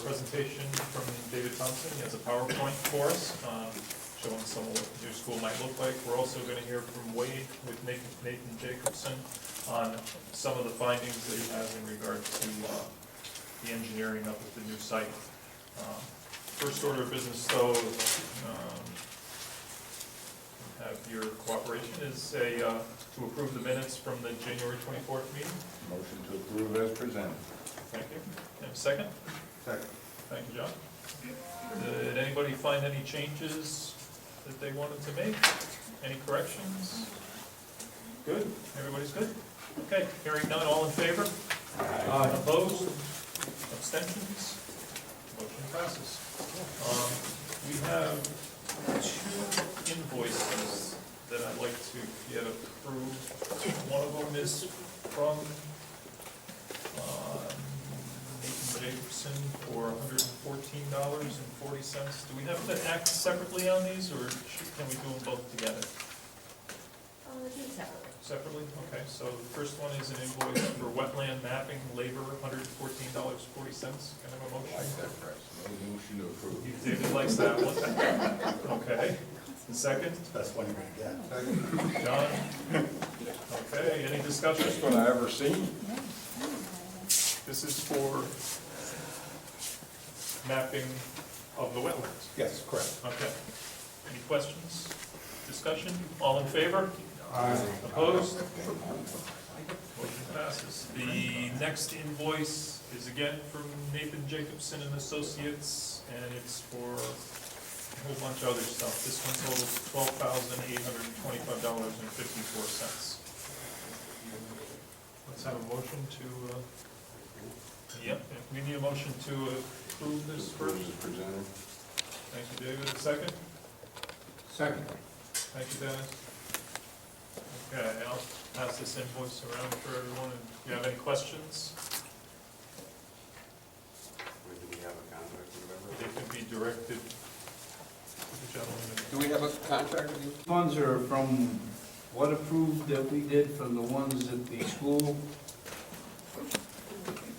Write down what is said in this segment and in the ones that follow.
presentation from David Thompson. He has a PowerPoint for us, showing some of what the new school might look like. We're also going to hear from Wade with Nathan Jacobson on some of the findings that he has in regard to the engineering up at the new site. First order of business, though, have your cooperation, is to approve the minutes from the January 24th meeting. Motion to approve as presented. Thank you. And a second? Second. Thank you, John. Did anybody find any changes that they wanted to make? Any corrections? Good? Everybody's good? Okay, hearing none, all in favor? Aye. Opposed? Abstentions? Motion passes. We have two invoices that I'd like to get approved. One of them is from Nathan Jacobson for $114.40. Do we have to act separately on these, or can we do them both together? Do it separately. Separately? Okay, so the first one is an invoice for wetland mapping labor, $114.40. Can I have a motion? Like that price. Motion to approve. David likes that one. Okay. The second? That's one you're gonna get. John? Okay, any discussion? Best one I ever seen. This is for mapping of the wetlands. Yes, correct. Okay. Any questions? Discussion? All in favor? Aye. Opposed? Motion passes. The next invoice is again from Nathan Jacobson and Associates, and it's for a whole bunch of other stuff. This one totals $12,825.54. Let's have a motion to, yep, we need a motion to approve this first. Approve as presented. Thank you, David. A second? Second. Thank you, Dennis. Okay, I'll pass this invoice around for everyone, and if you have any questions, Where do we have a contract, remember? they can be directed to the gentleman. Do we have a contract with you? Funds are from what approved that we did from the ones that the school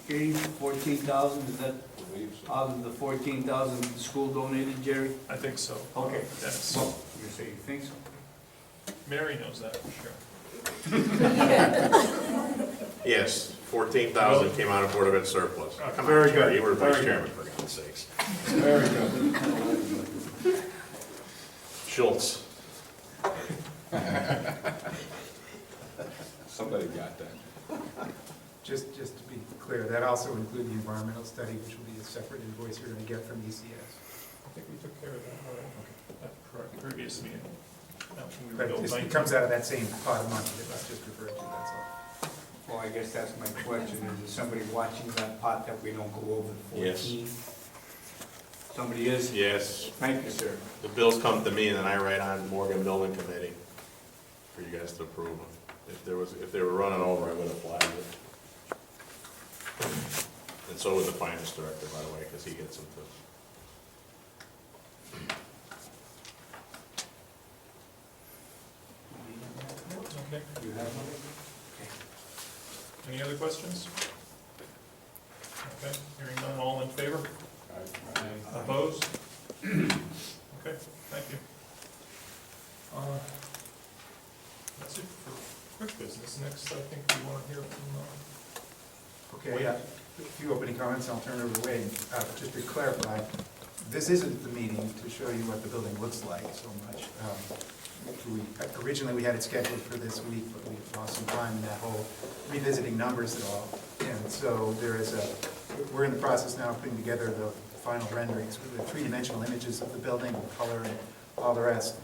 gave, 14,000, is that I believe so. out of the 14,000 the school donated, Jerry? I think so. Okay. Dennis. Well, you say you think so? Mary knows that for sure. Yes, 14,000 came out of Board of Ed surplus. Oh, come on, Very Jerry, good. you were vice Very chairman, for God's sakes. Very good. Schultz. Somebody got that. Just to be clear, that also includes the environmental study, which will be a separate invoice you're going to get from ECS. I think we took care of that already. At the previous meeting. No, we were But billed it 19. comes out of that same pot of money that I just referred to, that's all. Well, I guess that's my question, is there somebody watching that pot that we don't go over the 14? Yes. Somebody is? Yes, Thank you, sir. the bills come to me and then I write on Morgan Building Committee for you guys to approve them. If they were running over, I would have flagged it. And so would the finance director, by the way, because he gets them too. Okay. You have one? Any other questions? Okay, hearing none, all in favor? Opposed? Okay, thank you. That's it for quick business. Next, I think we want to hear from, Okay, a few opening comments, I'll turn it over to Wade. Just to clarify, this isn't the meeting to show you what the building looks like so much. Originally, we had it scheduled for this week, but we lost some time in that whole revisiting numbers at all. And so we're in the process now of putting together the final renderings with the three-dimensional images of the building, the color, and all the rest.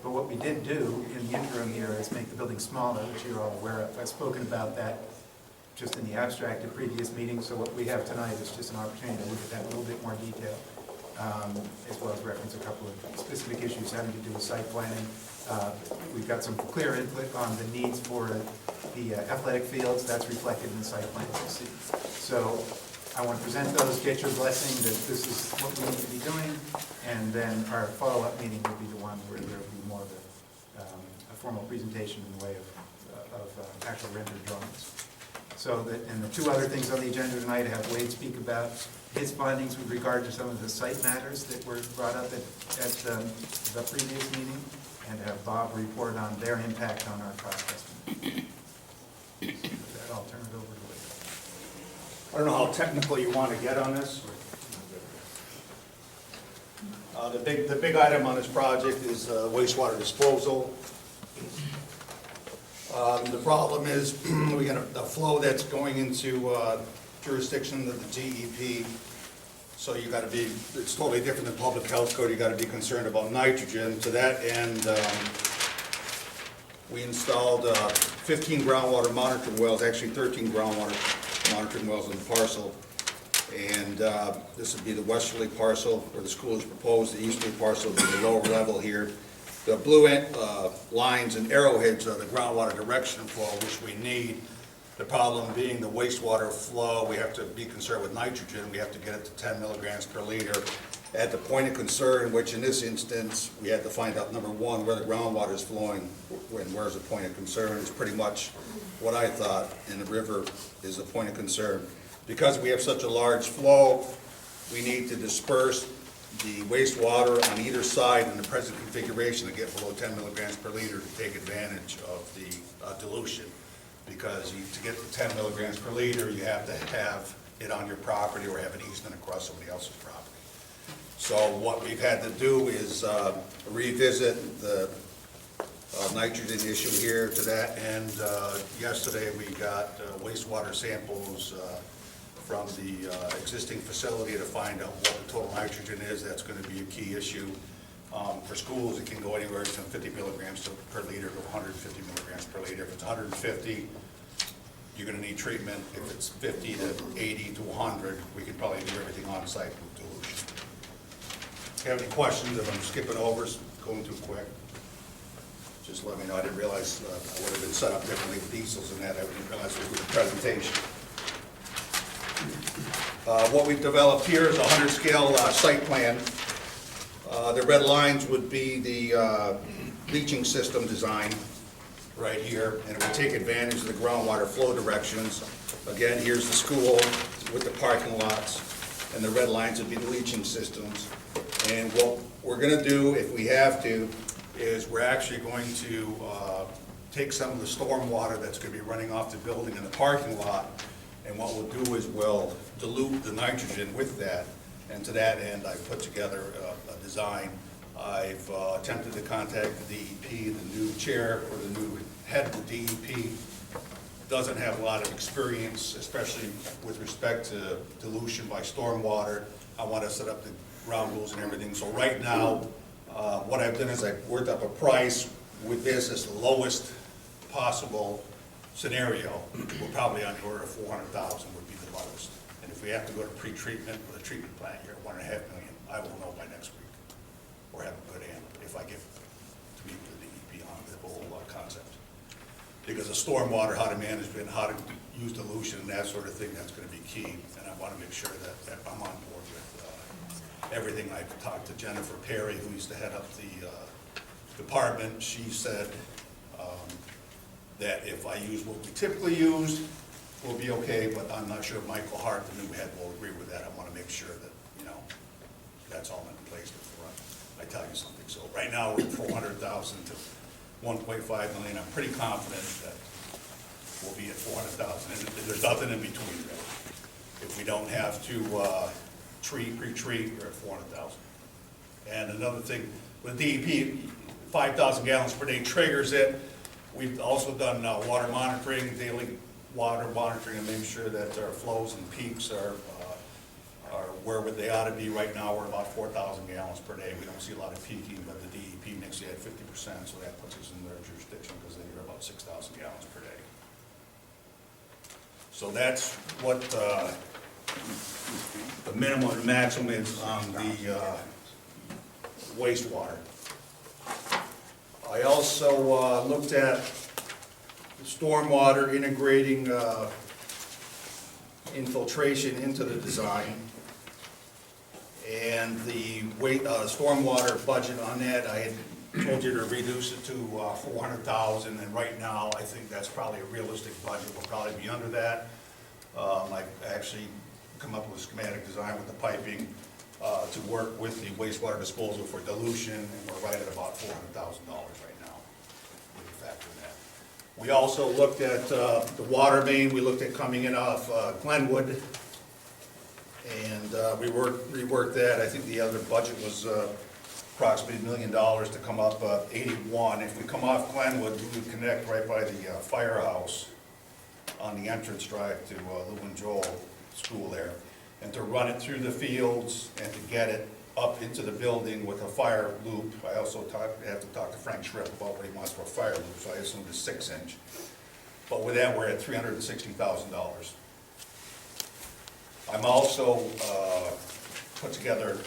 But what we did do in the interim here is make the building smaller, which you're all aware of. I've spoken about that just in the abstract at previous meetings, so what we have tonight is just an opportunity to look at that in a little bit more detail, as well as reference a couple of specific issues having to do with site planning. We've got some clear input on the needs for the athletic fields. That's reflected in the site plan as you see. So I want to present those, get your blessing that this is what we need to be doing, and then our follow-up meeting will be the one where there will be more of a formal presentation in the way of actual rendered drawings. So that, and the two other things on the agenda tonight, I have Wade speak about his findings with regard to some of the site matters that were brought up at the previous meeting, and have Bob report on their impact on our cost estimate. So with that, I'll turn it over to Lee. I don't know how technical you want to get on this. The big item on this project is wastewater disposal. The problem is, we got a flow that's going into jurisdiction of the DEP. So you gotta be, it's totally different than public health code, you gotta be concerned about nitrogen. To that end, we installed 15 groundwater monitoring wells, actually 13 groundwater monitoring wells in the parcel. And this would be the westerly parcel where the school is proposed, the easterly parcel would be the lower level here. The blue lines and arrowheads are the groundwater direction flow, which we need. The problem being the wastewater flow, we have to be concerned with nitrogen. We have to get it to 10 milligrams per liter. At the point of concern, which in this instance, we had to find out, number one, where the groundwater is flowing, and where's the point of concern. It's pretty much what I thought, and the river is the point of concern. Because we have such a large flow, we need to disperse the wastewater on either side in the present configuration to get below 10 milligrams per liter to take advantage of the dilution. Because to get to 10 milligrams per liter, you have to have it on your property or have an easement across somebody else's property. So what we've had to do is revisit the nitrogen issue here to that end. Yesterday, we got wastewater samples from the existing facility to find out what the total nitrogen is. That's going to be a key issue. For schools, it can go anywhere from 50 milligrams per liter to 150 milligrams per liter. If it's 150, you're going to need treatment. If it's 50 to 80 to 100, we can probably do everything on site with dilution. If you have any questions, if I'm skipping over, going too quick, just let me know. I didn't realize I would have been set up differently with diesels and that. I didn't realize it was a presentation. What we've developed here is a 100 scale site plan. The red lines would be the leaching system design right here, and it would take advantage of the groundwater flow directions. Again, here's the school with the parking lots, and the red lines would be the leaching systems. And what we're going to do, if we have to, is we're actually going to take some of the storm water that's going to be running off the building in the parking lot, and what we'll do is we'll dilute the nitrogen with that. And to that end, I've put together a design. I've attempted to contact the DEP. The new chair or the new head of the DEP doesn't have a lot of experience, especially with respect to dilution by stormwater. I want to set up the ground rules and everything. So right now, what I've done is I've worked up a price with this as the lowest possible scenario. We're probably on the order of 400,000 would be the lowest. And if we have to go to pre-treatment with a treatment plant here, $1.5 million, I will know by next week, or have a good answer if I get to meet with the DEP on the whole concept. Because the stormwater, how to manage it, how to use dilution and that sort of thing, that's going to be key. And I want to make sure that I'm on board with everything. I've talked to Jennifer Perry, who used to head up the department. She said that if I use what we typically use, we'll be okay, but I'm not sure Michael Hart, the new head, will agree with that. I want to make sure that, you know, that's all in place before I tell you something. So right now, we're at 400,000 to 1.5 million. I'm pretty confident that we'll be at 400,000. And there's nothing in between, really. If we don't have to pre-treat, we're at 400,000. And another thing, with DEP, 5,000 gallons per day triggers it. We've also done water monitoring, daily water monitoring, and making sure that our flows and peaks are where they ought to be. Right now, we're about 4,000 gallons per day. We don't see a lot of peaking, but the DEP makes it at 50%, so that puts us in their jurisdiction because they're about 6,000 gallons per day. So that's what the minimum and maximum is on the wastewater. I also looked at stormwater, integrating infiltration into the design. And the stormwater budget on that, I had told you to reduce it to 400,000, and right now I think that's probably a realistic budget. We'll probably be under that. I've actually come up with a schematic design with the piping to work with the wastewater disposal for dilution, and we're right at about $400,000 right now. When you factor in that. We also looked at the water main. We looked at coming in off Glenwood, and we reworked that. I think the other budget was approximately $1 million to come up 81. If we come off Glenwood, we would connect right by the firehouse on the entrance drive to Lou and Joel School there, and to run it through the fields and to get it up into the building with a fire loop. I also have to talk to Frank Schripp about what he wants for a fire loop, so I assume it's 6-inch. But with that, we're at $360,000. I'm also put together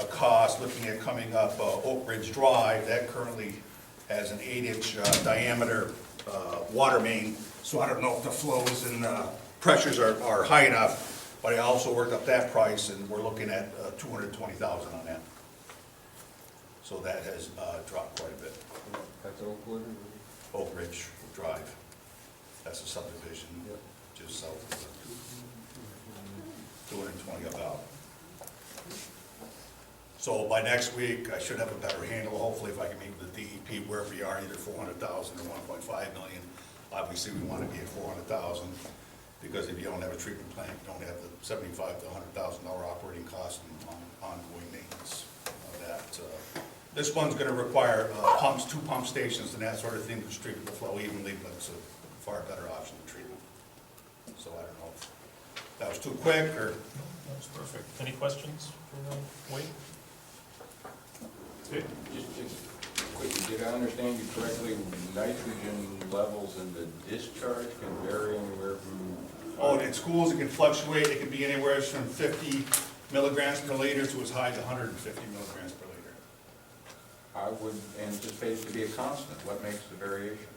a cost looking at coming up Oak Ridge Drive. That currently has an 8-inch diameter water main, so I don't know if the flows and pressures are high enough, but I also worked up that price, and we're looking at $220,000 on that. So that has dropped quite a bit. That's Oakwood? Oak Ridge Drive, that's a subdivision just south of the 220 about. So by next week, I should have a better handle, hopefully, if I can meet with the DEP where we are, either 400,000 or 1.5 million. Obviously, we want to be at 400,000, because if you don't have a treatment plant, you don't have the $75,000 to $100,000 operating cost and ongoing maintenance of that. This one's going to require pumps, 2 pump stations and that sort of thing, which treat the flow evenly, but it's a far better option than treatment. So I don't know if that was too quick, or? That was perfect. Any questions for Wade? Okay. Just quickly, did I understand you correctly, nitrogen levels in the discharge can vary anywhere from? Oh, in schools, it can fluctuate. It can be anywhere from 50 milligrams per liter to as high as 150 milligrams per liter. I would anticipate it to be a constant. What makes the variation?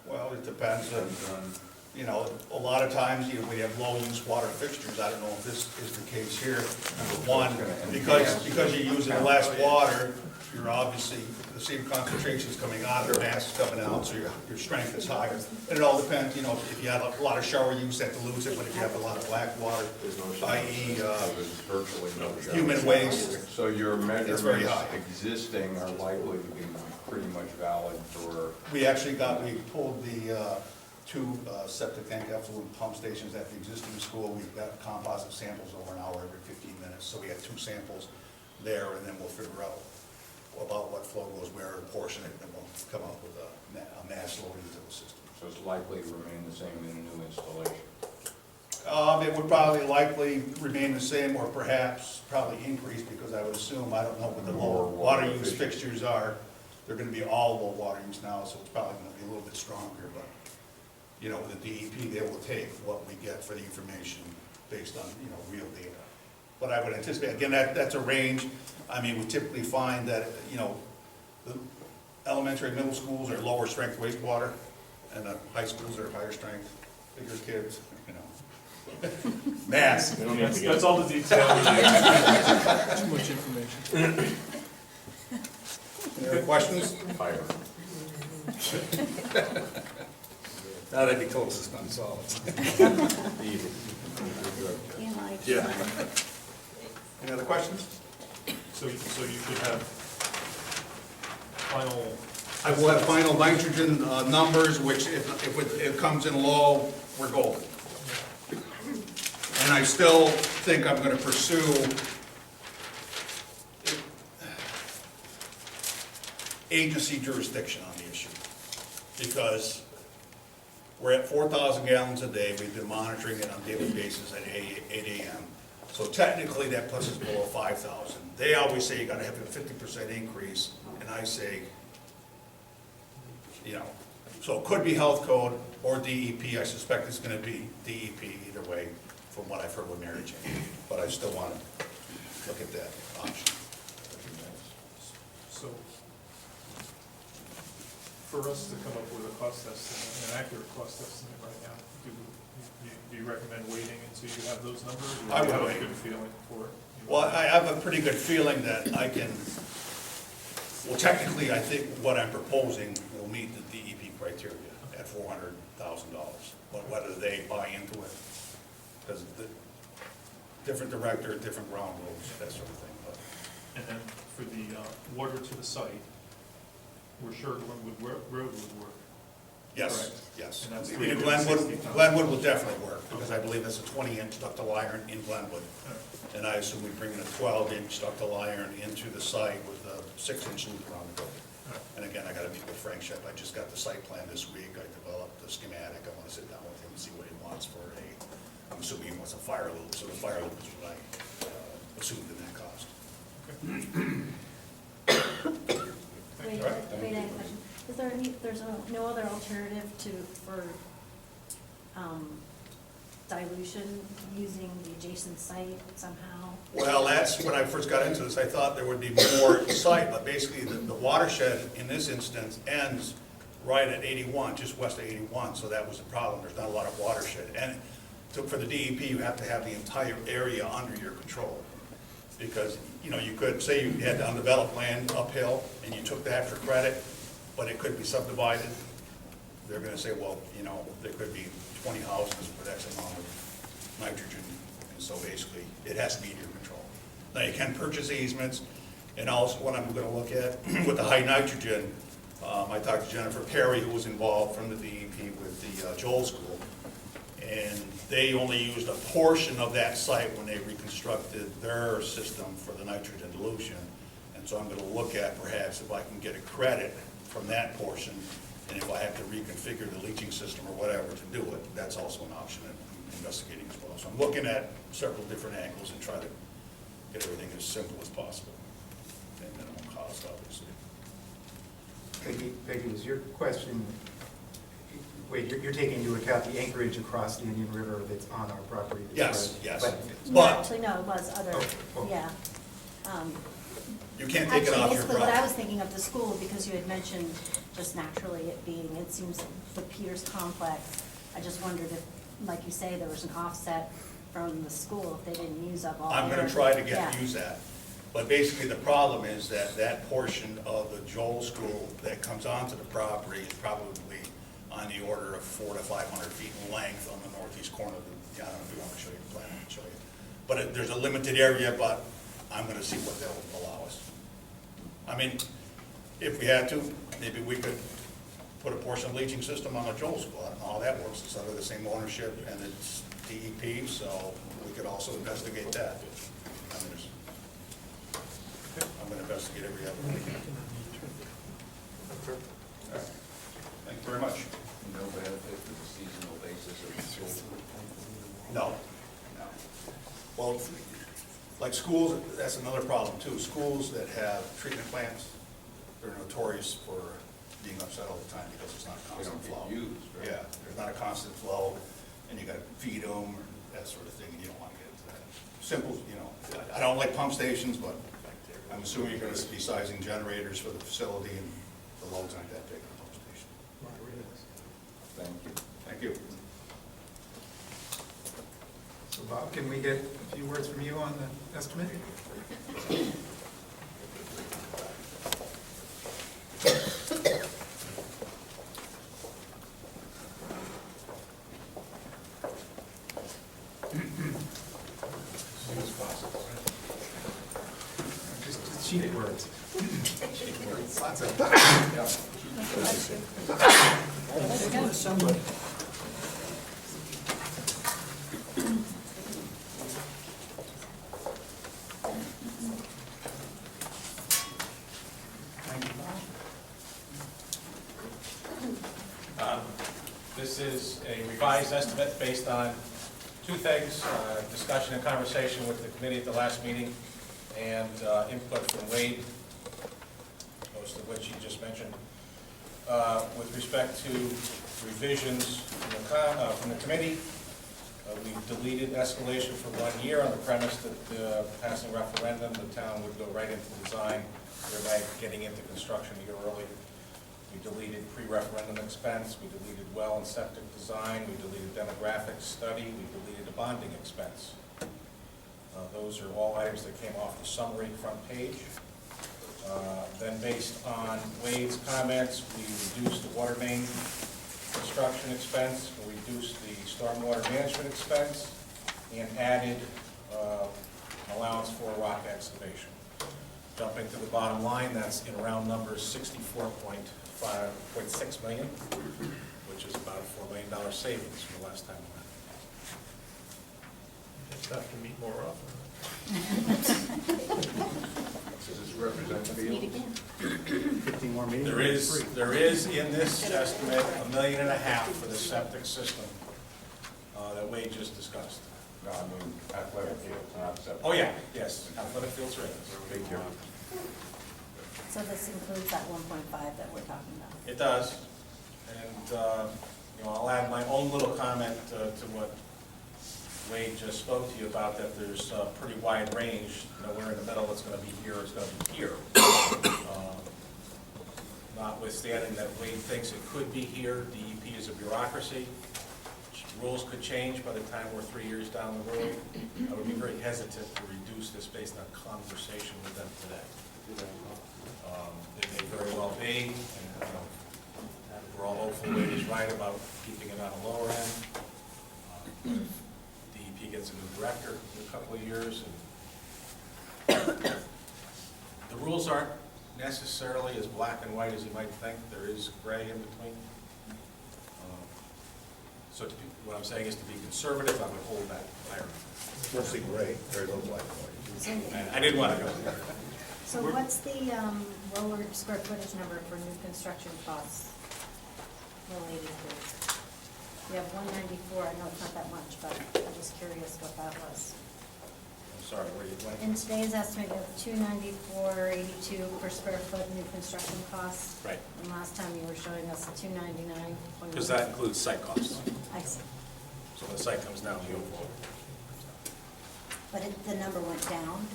Well, it depends on, On you know, a lot of times, you know, we have low-use water fixtures. I don't know if this is the case here. Number one, because you're using less water, you're obviously, the same concentrations coming out, the mass is coming out, so your strength is higher. And it all depends, you know, if you have a lot of shower use, you have to lose it, but if you have a lot of black water, i.e. there's virtually no shower. human waste, So your It's very measurements high. existing are likely to be pretty much valid for, we pulled the 2 septic tank effluent pump stations at the existing school. We've got composite samples over an hour every 15 minutes, so we have 2 samples there, and then we'll figure out about what flow goes where, and portion it, and we'll come up with a mass load into the system. so it's likely to remain the same in a new installation. It would probably likely remain the same, or perhaps probably increase, because I would assume, I don't know what the low water use fixtures are. They're gonna be all low water use now, so it's probably gonna be a little bit stronger, but, you know, the DEP, they will take what we get for the information based on, you know, real data. But I would anticipate, again, that's a range. I mean, we typically find that, you know, the elementary and middle schools are lower strength wastewater, and the high schools are higher strength, bigger kids, you know. Mass. We don't need to get. That's all the detail. Too much information. Any other questions? Fire. Now they'd be total suspended solids. Easy. Yeah. Any other questions? So you should have final, I will have final nitrogen numbers, which if it comes in low, we're golden. And I still think I'm gonna pursue agency jurisdiction on the issue, because we're at 4,000 gallons a day. We've been monitoring it on a daily basis at 8 a.m. So technically, that puts us below 5,000. They always say you gotta have a 50% increase, and I say, you know, so it could be health code or DEP. I suspect it's gonna be DEP either way, from what I've heard with Mary Jane. But I still wanna look at that option. so for us to come up with a cost estimate, an accurate cost estimate right now, do you recommend waiting until you have those numbers? Or I do you would have wait. a good feeling for it? Well, I have a pretty good feeling that I can, well, technically, I think what I'm proposing will meet the DEP criteria at $400,000. But whether they buy into it, because different director, different ground rules, that sort of thing. But And then for the water to the site, we're sure Glenwood Road would work. yes, Correct. yes. And that's Glenwood 360 tons. Glenwood will definitely work, because I believe that's a 20-inch ductile iron in Glenwood. All right. And I assume we bring in a 12-inch ductile iron into the site with a 6-inch loop around the building. All right. And again, I gotta meet with Frank Shep. I just got the site plan this week. I developed the schematic. I wanna sit down with him and see what he wants for I'm assuming he wants a fire loop, so the fire loop is what I assumed in that cost. Wait, All right, wait, I have a question. Is there no other alternative for dilution using the adjacent site somehow? Well, that's when I first got into this. I thought there would be more site, but basically the watershed in this instance ends right at 81, just west of 81, so that was the problem. There's not a lot of watershed. And for the DEP, you have to have the entire area under your control. Because, you know, you could say you had undeveloped land uphill and you took that for credit, but it could be subdivided. They're gonna say, well, you know, there could be 20 houses with X amount of nitrogen. And so basically, it has to be in your control. Now, you can purchase easements, and also what I'm gonna look at with the high nitrogen, I talked to Jennifer Perry, who was involved from the DEP with the Joel School, and they only used a portion of that site when they reconstructed their system for the nitrogen dilution. And so I'm gonna look at perhaps if I can get a credit from that portion, and if I have to reconfigure the leaching system or whatever to do it, that's also an option that I'm investigating as well. So I'm looking at several different angles and try to get everything as simple as possible, and minimum cost, obviously. Peggy, was your question, wait, you're taking into account the anchorage across the Indian River that's on our property? Yes, yes. No, But actually, no, it was other, Oh. yeah. you can't take it off your Basically, what I was property. thinking of the school, because you had mentioned just naturally it seems the Peters complex, I just wondered if, like you say, there was an offset from the school if they didn't use up all their. I'm gonna try to Yeah. use that. But basically, the problem is that that portion of the Joel School that comes onto the property is probably on the order of 400 to 500 feet in length on the northeast corner of the, I don't know if you want to show you the plan, I can show you. But there's a limited area, but I'm gonna see what they'll allow us. I mean, if we had to, maybe we could put a portion of leaching system on the Joel School. I don't know how that works. It's under the same ownership and it's DEP, so we could also investigate that. I mean, I'm gonna investigate every avenue. All right. Thank you very much. No benefit for the seasonal basis of the school? No. No. Well, like schools, that's another problem too. Schools that have treatment plants, they're notorious for being upset all the time because it's not a They constant don't flow. get used, right? Yeah, there's not a constant flow, and you gotta feed them, or that sort of thing, and you don't wanna get into that. Simple, you know, I don't like pump stations, but I'm assuming you're gonna be sizing generators for the facility, and the loads aren't that big on a pump station. Thank you. Thank you. So Bob, can we get a few words from you on the estimate? Just cheap words. Lots of. Somebody. This is a revised estimate based on two things, discussion and conversation with the committee at the last meeting, and input from Wade, most of which he just mentioned. With respect to revisions from the committee, we've deleted escalation for 1 year on the premise that passing referendum, the town would go right into design, thereby getting into construction a year early. We deleted pre-referendum expense, we deleted well and septic design, we deleted demographic study, we deleted the bonding expense. Those are all items that came off the summary front page. Then based on Wade's comments, we reduced the water main construction expense, we reduced the stormwater management expense, and added allowance for rock excavation. Jumping to the bottom line, that's in round numbers 64.6 million, which is about a $4 million savings from the last time we went. Just have to meet more often. Does this represent Let's field? meet again. 15 more meetings. There is in this estimate $1.5 million for the septic system that Wade just discussed. No, I mean athletic fields, not septic. Oh, yeah, yes, athletic fields are in this. Big deal. So this includes that 1.5 that we're talking about. It does, and, I'll add my own little comment to what Wade just spoke to you about, that there's a pretty wide range, nowhere in the middle, it's gonna be here, it's gonna be here. Notwithstanding that Wade thinks it could be here, DEP is a bureaucracy, rules could change by the time we're 3 years down the road. I would be very hesitant to reduce this based on conversation with them today. It may very well be, and we're all hopeful Wade is right about keeping it on a lower end. If DEP gets a new director in a couple of years, and the rules aren't necessarily as black and white as you might think. There is gray in between. So what I'm saying is, to be conservative, I would hold that higher. Mostly gray, very little black and white. And I didn't want to go there. So what's the lower square footage number for new construction costs related to? We have 194, I know it's not that much, but I'm just curious what that was. I'm sorry, where are you going? In today's estimate, we have 294.82 per square foot new construction costs. Right, And last time you were showing us 299. because that includes site costs. I see. So the site comes down to the overall. But the number went down?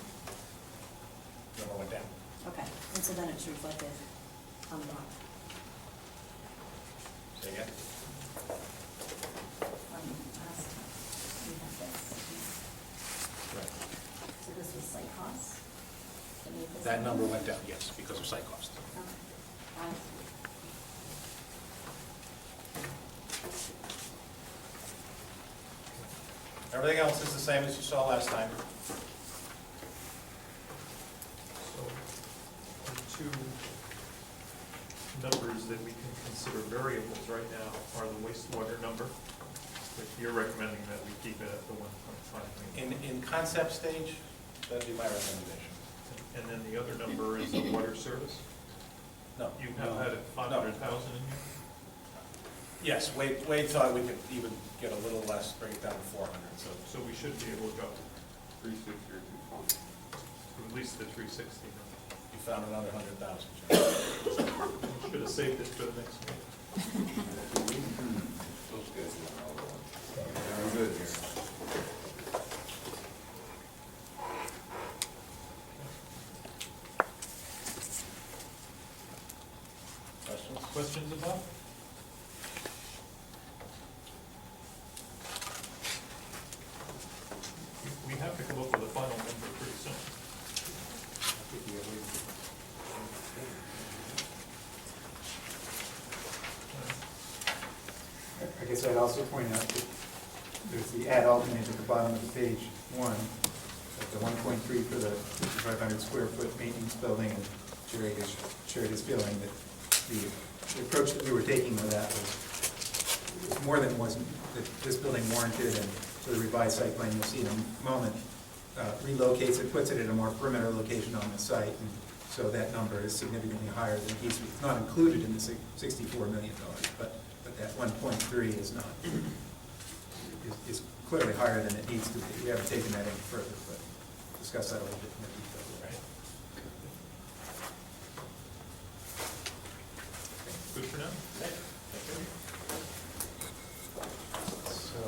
Number went down. Okay, and so then it's reflected on the bottom. Say again? Last time, we had this. Right. So this was site costs? That number went down, yes, because of site costs. Okay. Everything else is the same as you saw last time. So the two numbers that we can consider variables right now are the wastewater number, that you're recommending that we keep it at the 1.5 million. In concept stage, that'd be my recommendation. And then the other number is the water service. No. You have had it 500,000 in here? Yes, Wade thought we could even get a little less, bring it down to 400, so. So we should be able to go 360 or 220. to at least the 360 number. You found another 100,000. Should have saved it for the next meeting. Still scheduling all of them. Very good here. Questions? Questions about? We have to come up with a final number pretty soon. I guess I'd also point out that there's the add alternate at the bottom of the page 1, at the 1.3 for the 5,500 square foot maintenance building, and Jerry is feeling that the approach that we were taking with that was more than was that this building warranted, and so the revised site plan you'll see in a moment relocates it, puts it in a more perimeter location on the site, and so that number is significantly higher than he's not included in the $64 million, but that 1.3 is not, is clearly higher than it needs to be. We haven't taken that any further, but discuss that a little bit more detail. Right. Good for now? So,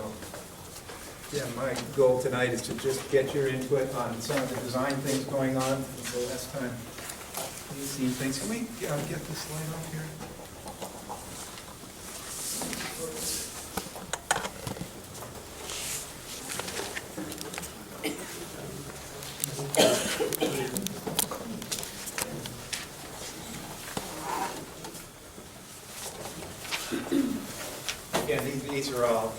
yeah, my goal tonight is to just get your input on some of the design things going on. The last time we've seen things. Can we get this slide off here? Again, these are all,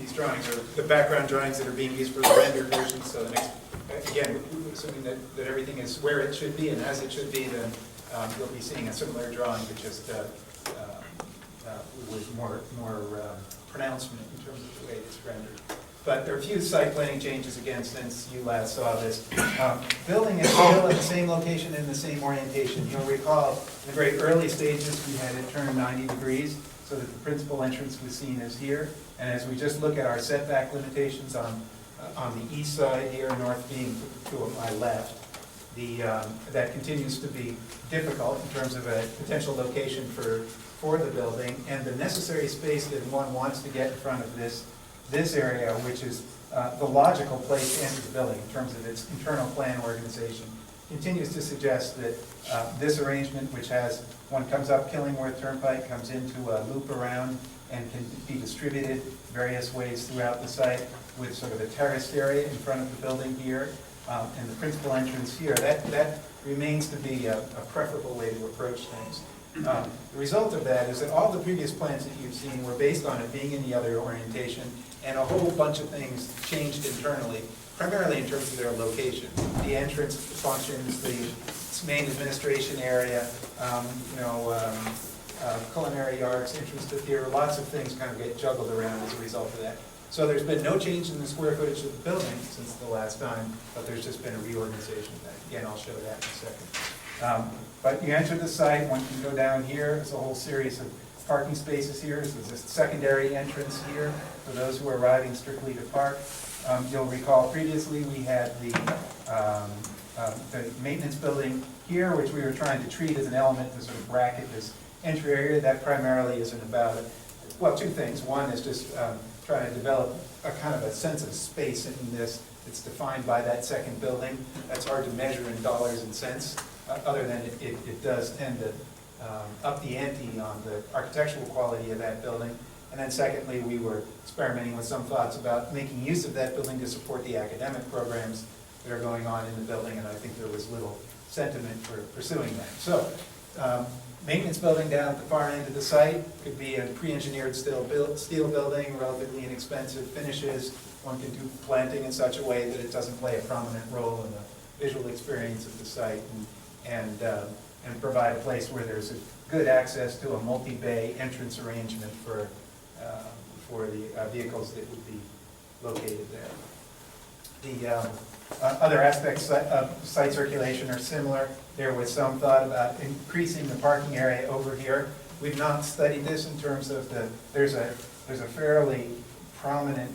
these drawings are the background drawings that are being used for the rendered version, so the next, again, assuming that everything is where it should be and as it should be, then you'll be seeing a similar drawing, but just with more pronouncement in terms of the way it's rendered. But there are a few site planning changes again since you last saw this. Building is still in the same location and the same orientation. You'll recall in the very early stages we had it turned 90 degrees so that the principal entrance was seen as here. And as we just look at our setback limitations on the east side here, north being to my left, that continues to be difficult in terms of a potential location for the building, and the necessary space that one wants to get in front of this area, which is the logical place to enter the building in terms of its internal plan organization, continues to suggest that this arrangement, which has, one comes up Killingworth Turnpike, comes into a loop around, and can be distributed various ways throughout the site with sort of a terraced area in front of the building here, and the principal entrance here. That remains to be a preferable way to approach things. The result of that is that all the previous plans that you've seen were based on it being in the other orientation, and a whole bunch of things changed internally, primarily in terms of their location. The entrance functions, the main administration area, culinary arts, entrance to theater, lots of things kind of get juggled around as a result of that. So there's been no change in the square footage of the building since the last time, but there's just been a reorganization. Again, I'll show that in a second. But you enter the site, one can go down here, there's a whole series of parking spaces here, so there's a secondary entrance here for those who are arriving strictly to park. You'll recall previously we had the maintenance building here, which we were trying to treat as an element to sort of bracket this entry area. That primarily isn't about it. Well, two things. One is just trying to develop a kind of a sense of space in this. It's defined by that second building. That's hard to measure in dollars and cents, other than it does tend to up the ante on the architectural quality of that building. And then secondly, we were experimenting with some thoughts about making use of that building to support the academic programs that are going on in the building, and I think there was little sentiment for pursuing that. So, maintenance building down at the far end of the site could be a pre-engineered steel building, relatively inexpensive finishes. One can do planting in such a way that it doesn't play a prominent role in the visual experience of the site, and provide a place where there's a good access to a multi-bay entrance arrangement for the vehicles that would be located there. The other aspects of site circulation are similar. There was some thought about increasing the parking area over here. We've not studied this in terms of there's a fairly prominent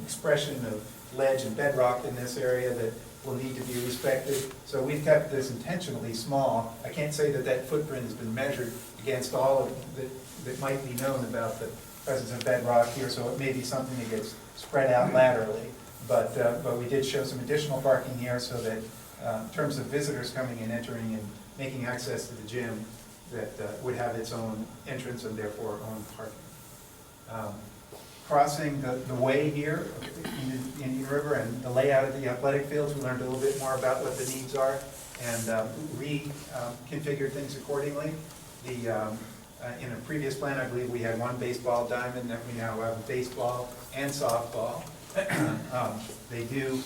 expression of ledge and bedrock in this area that will need to be respected. So we've kept this intentionally small. I can't say that footprint has been measured against all of that might be known about the presence of bedrock here, so it may be something that gets spread out laterally. But we did show some additional parking here so that in terms of visitors coming and entering and making access to the gym, that would have its own entrance and therefore own parking. Crossing the way here in the Indian River and the layout of the athletic fields, we learned a little bit more about what the needs are and reconfigured things accordingly. In a previous plan, I believe we had one baseball diamond, that we now have baseball and softball. They do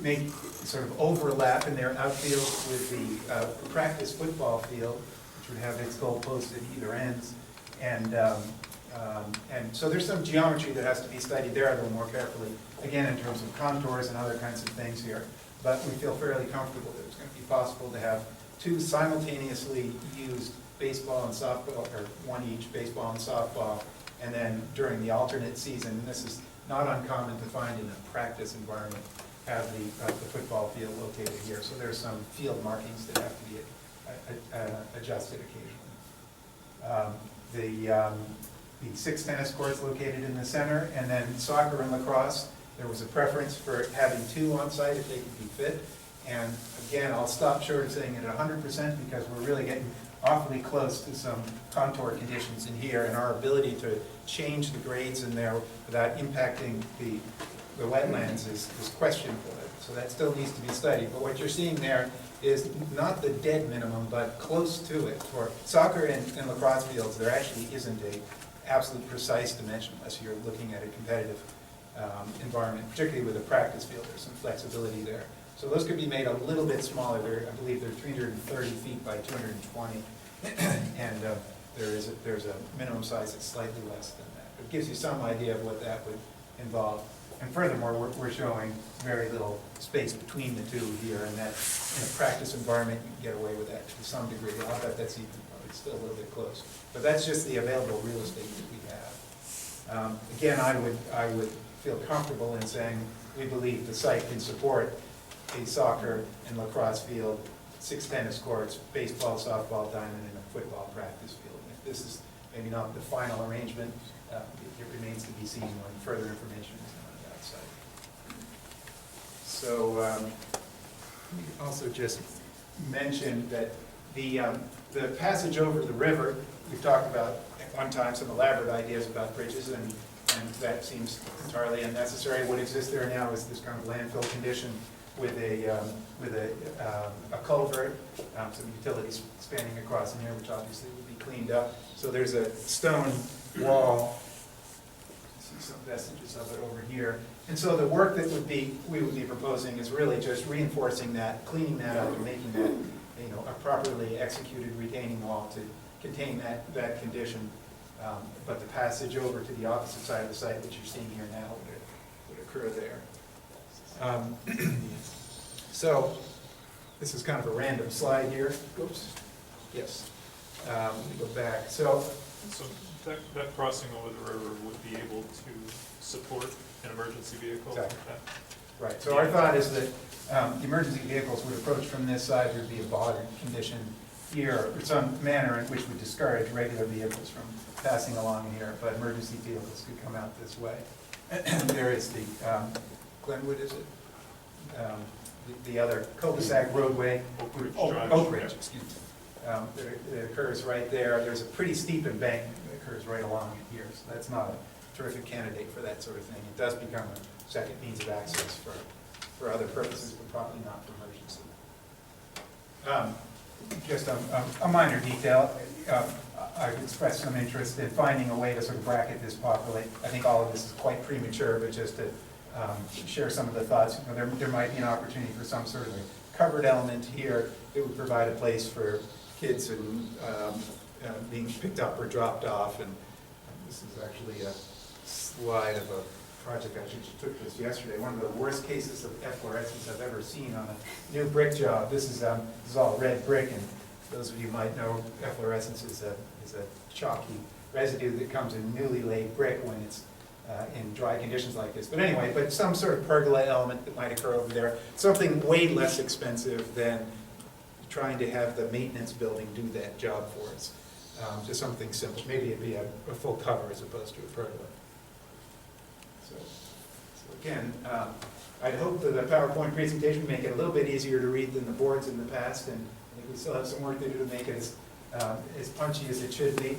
make sort of overlap in their outfield with the practice football field, which would have its goalposts at either ends. And so there's some geometry that has to be studied there a little more carefully, again, in terms of contours and other kinds of things here. But we feel fairly comfortable that it's going to be possible to have two simultaneously used baseball and softball, or one each, baseball and softball, and then during the alternate season, and this is not uncommon to find in a practice environment, have the football field located here. So there's some field markings that have to be adjusted occasionally. The 6 tennis courts located in the center, and then soccer and lacrosse. There was a preference for having 2 on site if they could be fit. And again, I'll stop short of saying it at 100% because we're really getting awfully close to some contour conditions in here, and our ability to change the grades in there without impacting the wetlands is questionable. So that still needs to be studied. But what you're seeing there is not the dead minimum, but close to it. For soccer and lacrosse fields, there actually isn't a absolute precise dimension unless you're looking at a competitive environment, particularly with a practice field. There's some flexibility there. So those could be made a little bit smaller. I believe they're 330 feet by 220. And there's a minimum size that's slightly less than that. It gives you some idea of what that would involve. And furthermore, we're showing very little space between the two here, and that in a practice environment, you can get away with that to some degree. I'll bet that's even, probably still a little bit close. But that's just the available real estate that we have. Again, I would feel comfortable in saying we believe the site can support a soccer and lacrosse field, 6 tennis courts, baseball, softball diamond, and a football practice field. If this is maybe not the final arrangement, it remains to be seen when further information is known about site. So let me also just mention that the passage over the river, we've talked about at one time some elaborate ideas about bridges, and that seems entirely unnecessary. What exists there now is this kind of landfill condition with a culvert, some utilities spanning across in here, which obviously would be cleaned up. So there's a stone wall. See some vestiges of it over here. And so the work that we would be proposing is really just reinforcing that, cleaning that up, and making that, a properly executed retaining wall to contain that condition. But the passage over to the opposite side of the site, which you're seeing here now, would occur there. So this is kind of a random slide here. Oops. Yes. Let me go back. So that crossing over the river would be able to support an emergency vehicle? Exactly. Right. So our thought is that the emergency vehicles would approach from this side. There'd be a bothered condition here, or some manner in which would discourage regular vehicles from passing along here, but emergency vehicles could come out this way. There is the Glenwood, is it? The other cul-de-sac roadway. Oak Ridge, excuse me. That occurs right there. There's a pretty steep embankment that occurs right along it here, so that's not a terrific candidate for that sort of thing. It does become a second means of access for other purposes, but probably not for emergency. Just a minor detail. I've expressed some interest in finding a way to sort of bracket this properly. I think all of this is quite premature, but just to share some of the thoughts. There might be an opportunity for some sort of a covered element here that would provide a place for kids and being picked up or dropped off. And this is actually a slide of a project. I actually took this yesterday. One of the worst cases of efflorescence I've ever seen on a new brick job. This is all red brick, and those of you might know efflorescence is a chalky residue that comes in newly laid brick when it's in dry conditions like this. But anyway, some sort of pergola element that might occur over there, something way less expensive than trying to have the maintenance building do that job for us. Just something simple. Maybe it'd be a full cover as opposed to a pergola. So again, I'd hope that the PowerPoint presentation would make it a little bit easier to read than the boards in the past, and I think we still have some work to do to make it as punchy as it should be.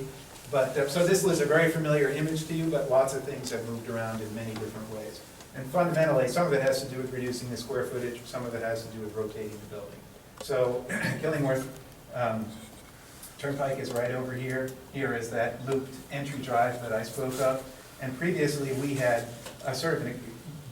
But so this was a very familiar image to you, but lots of things have moved around in many different ways. And fundamentally, some of it has to do with reducing the square footage, some of it has to do with rotating the building. So Killingworth Turnpike is right over here. Here is that looped entry drive that I spoke of. And previously we had a sort of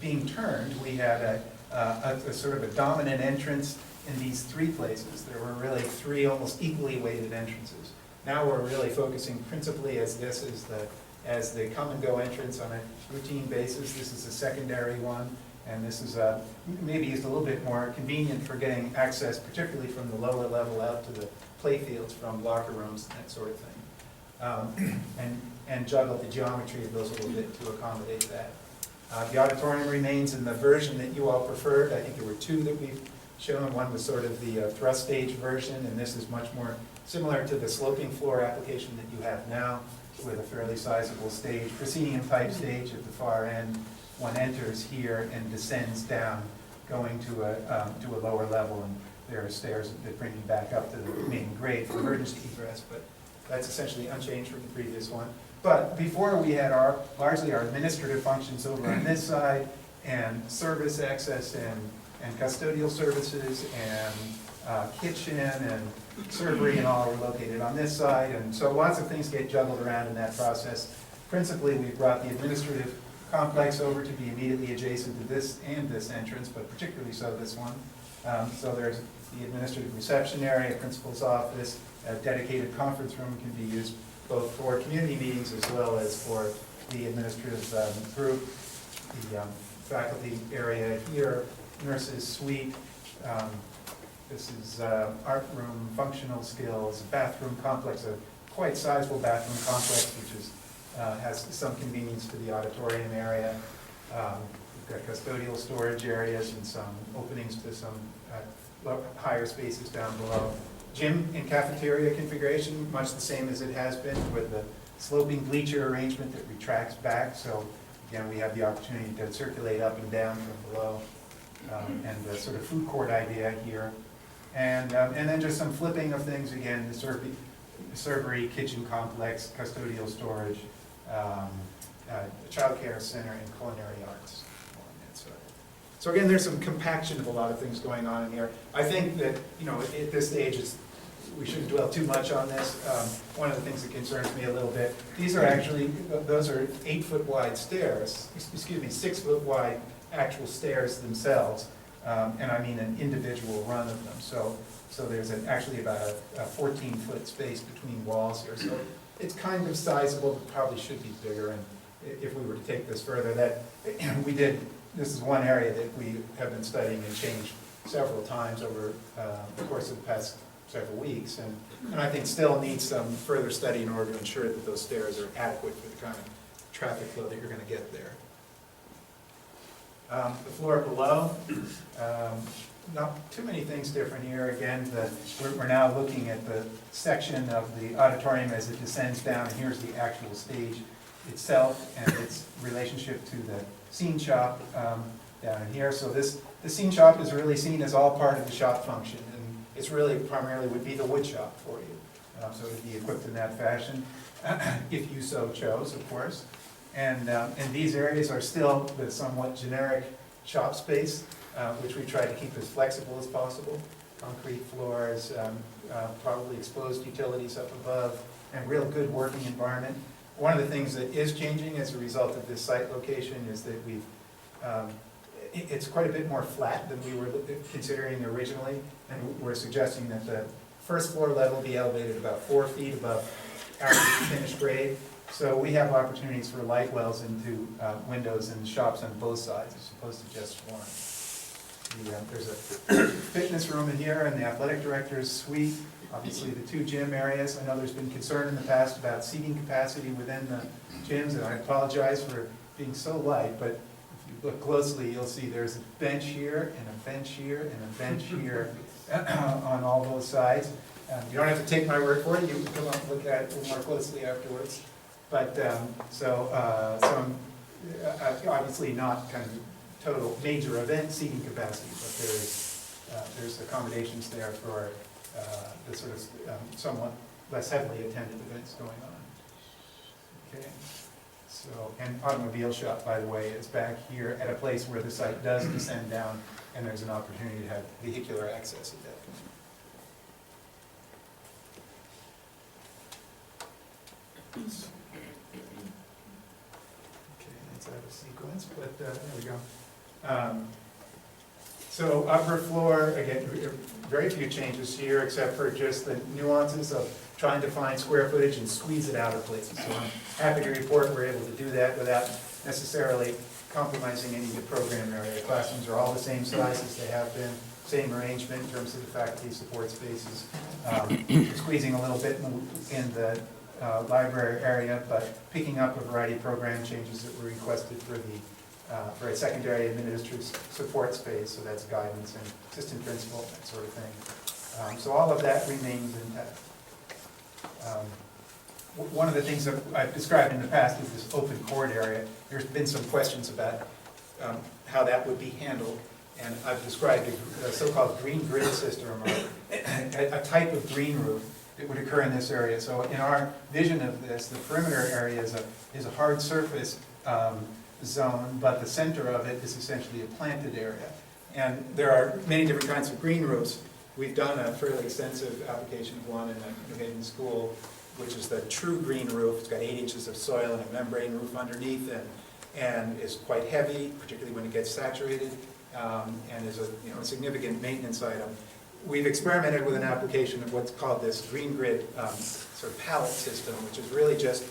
being turned, we had a sort of a dominant entrance in these 3 places. There were really 3 almost equally weighted entrances. Now we're really focusing principally as the come and go entrance on a routine basis. This is a secondary one, and this is maybe used a little bit more convenient for getting access, particularly from the lower level out to the play fields from locker rooms and that sort of thing. And juggle the geometry of those a little bit to accommodate that. The auditorium remains in the version that you all preferred. I think there were 2 that we've shown. One was sort of the thrust stage version, and this is much more similar to the sloping floor application that you have now, with a fairly sizable stage, proscenium type stage at the far end. One enters here and descends down, going to a lower level, and there are stairs that bring you back up to the main grade for emergency egress, but that's essentially unchanged from the previous one. But before we had largely our administrative functions over on this side, and service access and custodial services and kitchen and servery and all were located on this side. And so lots of things get juggled around in that process. Principally, we brought the administrative complex over to be immediately adjacent to this and this entrance, but particularly so this one. So there's the administrative reception area, principal's office, a dedicated conference room can be used both for community meetings as well as for the administrative group. The faculty area here, nurses suite. This is art room, functional skills, bathroom complex, a quite sizable bathroom complex, which is, has some convenience to the auditorium area. We've got custodial storage areas and some openings to some higher spaces down below. Gym and cafeteria configuration, much the same as it has been, with the sloping bleacher arrangement that retracts back. So again, we have the opportunity to circulate up and down from below, and the sort of food court idea here. And then just some flipping of things again, the servery, kitchen complex, custodial storage, child care center, and culinary arts. So again, there's some compaction of a lot of things going on in here. I think that, you know, at this stage, we shouldn't dwell too much on this. One of the things that concerns me a little bit, these are actually, those are 8-foot wide stairs, 6 foot wide actual stairs themselves, and I mean an individual run of them. So there's actually about a 14-foot space between walls here. So it's kind of sizable, but probably should be bigger. And if we were to take this further, that we did. This is one area that we have been studying and changed several times over the course of the past several weeks, and I think still needs some further study in order to ensure that those stairs are adequate for the kind of traffic flow that you're going to get there. The floor below, not too many things different here. Again, we're now looking at the section of the auditorium as it descends down, and here's the actual stage itself and its relationship to the scene shop down in here. So the scene shop is really seen as all part of the shop function, and it's really primarily would be the wood shop for you. So it would be equipped in that fashion, if you so chose, of course. And these areas are still the somewhat generic shop space, which we try to keep as flexible as possible. Concrete floors, probably exposed utilities up above, and real good working environment. One of the things that is changing as a result of this site location is that we've, it's quite a bit more flat than we were considering originally, and we're suggesting that the first floor level be elevated about 4 feet above average finished grade. So we have opportunities for light wells into windows and shops on both sides as opposed to just one. There's a fitness room in here and the athletic director's suite. Obviously, the 2 gym areas. I know there's been concern in the past about seating capacity within the gyms, and I apologize for being so light, but if you look closely, you'll see there's a bench here, and a bench here, and a bench here on all those sides. You don't have to take my word for it. You can come up and look at it a little more closely afterwards. But some obviously not kind of total major event seating capacity, but there's accommodations there for the sort of somewhat less heavily attended events going on. Okay, so, and automobile shop, by the way, is back here at a place where the site does descend down, and there's an opportunity to have vehicular access at that point. Okay, that's out of sequence, but there we go. So upper floor, again, very few changes here except for just the nuances of trying to find square footage and squeeze it out of places. So I'm happy to report we're able to do that without necessarily compromising any of the program area. The classrooms are all the same size as they have been, same arrangement in terms of the faculty support spaces. Squeezing a little bit in the library area, but picking up a variety of program changes that were requested for the for a secondary administrative support space, so that's guidance and assistant principal, that sort of thing. So all of that remains intact. One of the things that I've described in the past is this open court area. There's been some questions about how that would be handled, and I've described a so-called green grid system, or a type of green roof that would occur in this area. So in our vision of this, the perimeter area is a hard surface zone, but the center of it is essentially a planted area. And there are many different kinds of green roofs. We've done a fairly extensive application of one in a New Haven school, which is the true green roof. It's got 8 inches of soil and a membrane roof underneath, and is quite heavy, particularly when it gets saturated, and is a, you know, a significant maintenance item. We've experimented with an application of what's called this green grid sort of pallet system, which is really just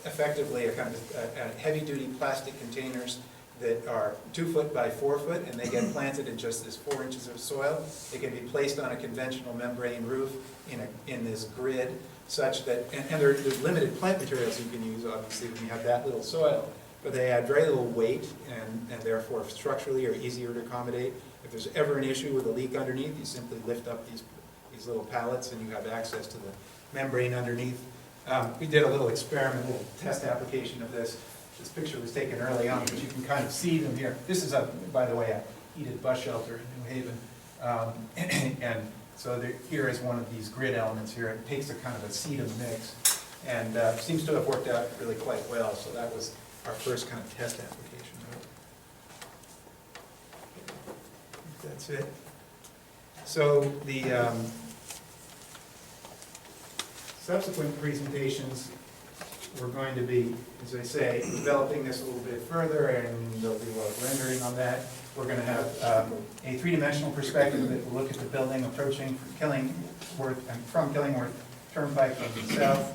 effectively a kind of heavy-duty plastic containers that are 2 foot by 4 foot, and they get planted in just this 4 inches of soil. They can be placed on a conventional membrane roof in this grid, such that, and there's limited plant materials you can use, obviously, when you have that little soil, but they add very little weight, and therefore structurally are easier to accommodate. If there's ever an issue with a leak underneath, you simply lift up these little pallets, and you have access to the membrane underneath. We did a little experiment, a little test application of this. This picture was taken early on, but you can kind of see them here. This is, by the way, a heated bus shelter in New Haven. And so here is one of these grid elements here. It takes a kind of a sedum mix, and seems to have worked out really quite well. So that was our first kind of test application. That's it. So the subsequent presentations, we're going to be, as I say, developing this a little bit further, and there'll be a lot of rendering on that. We're going to have a three-dimensional perspective that will look at the building approaching from Killingworth Turnpike from the south,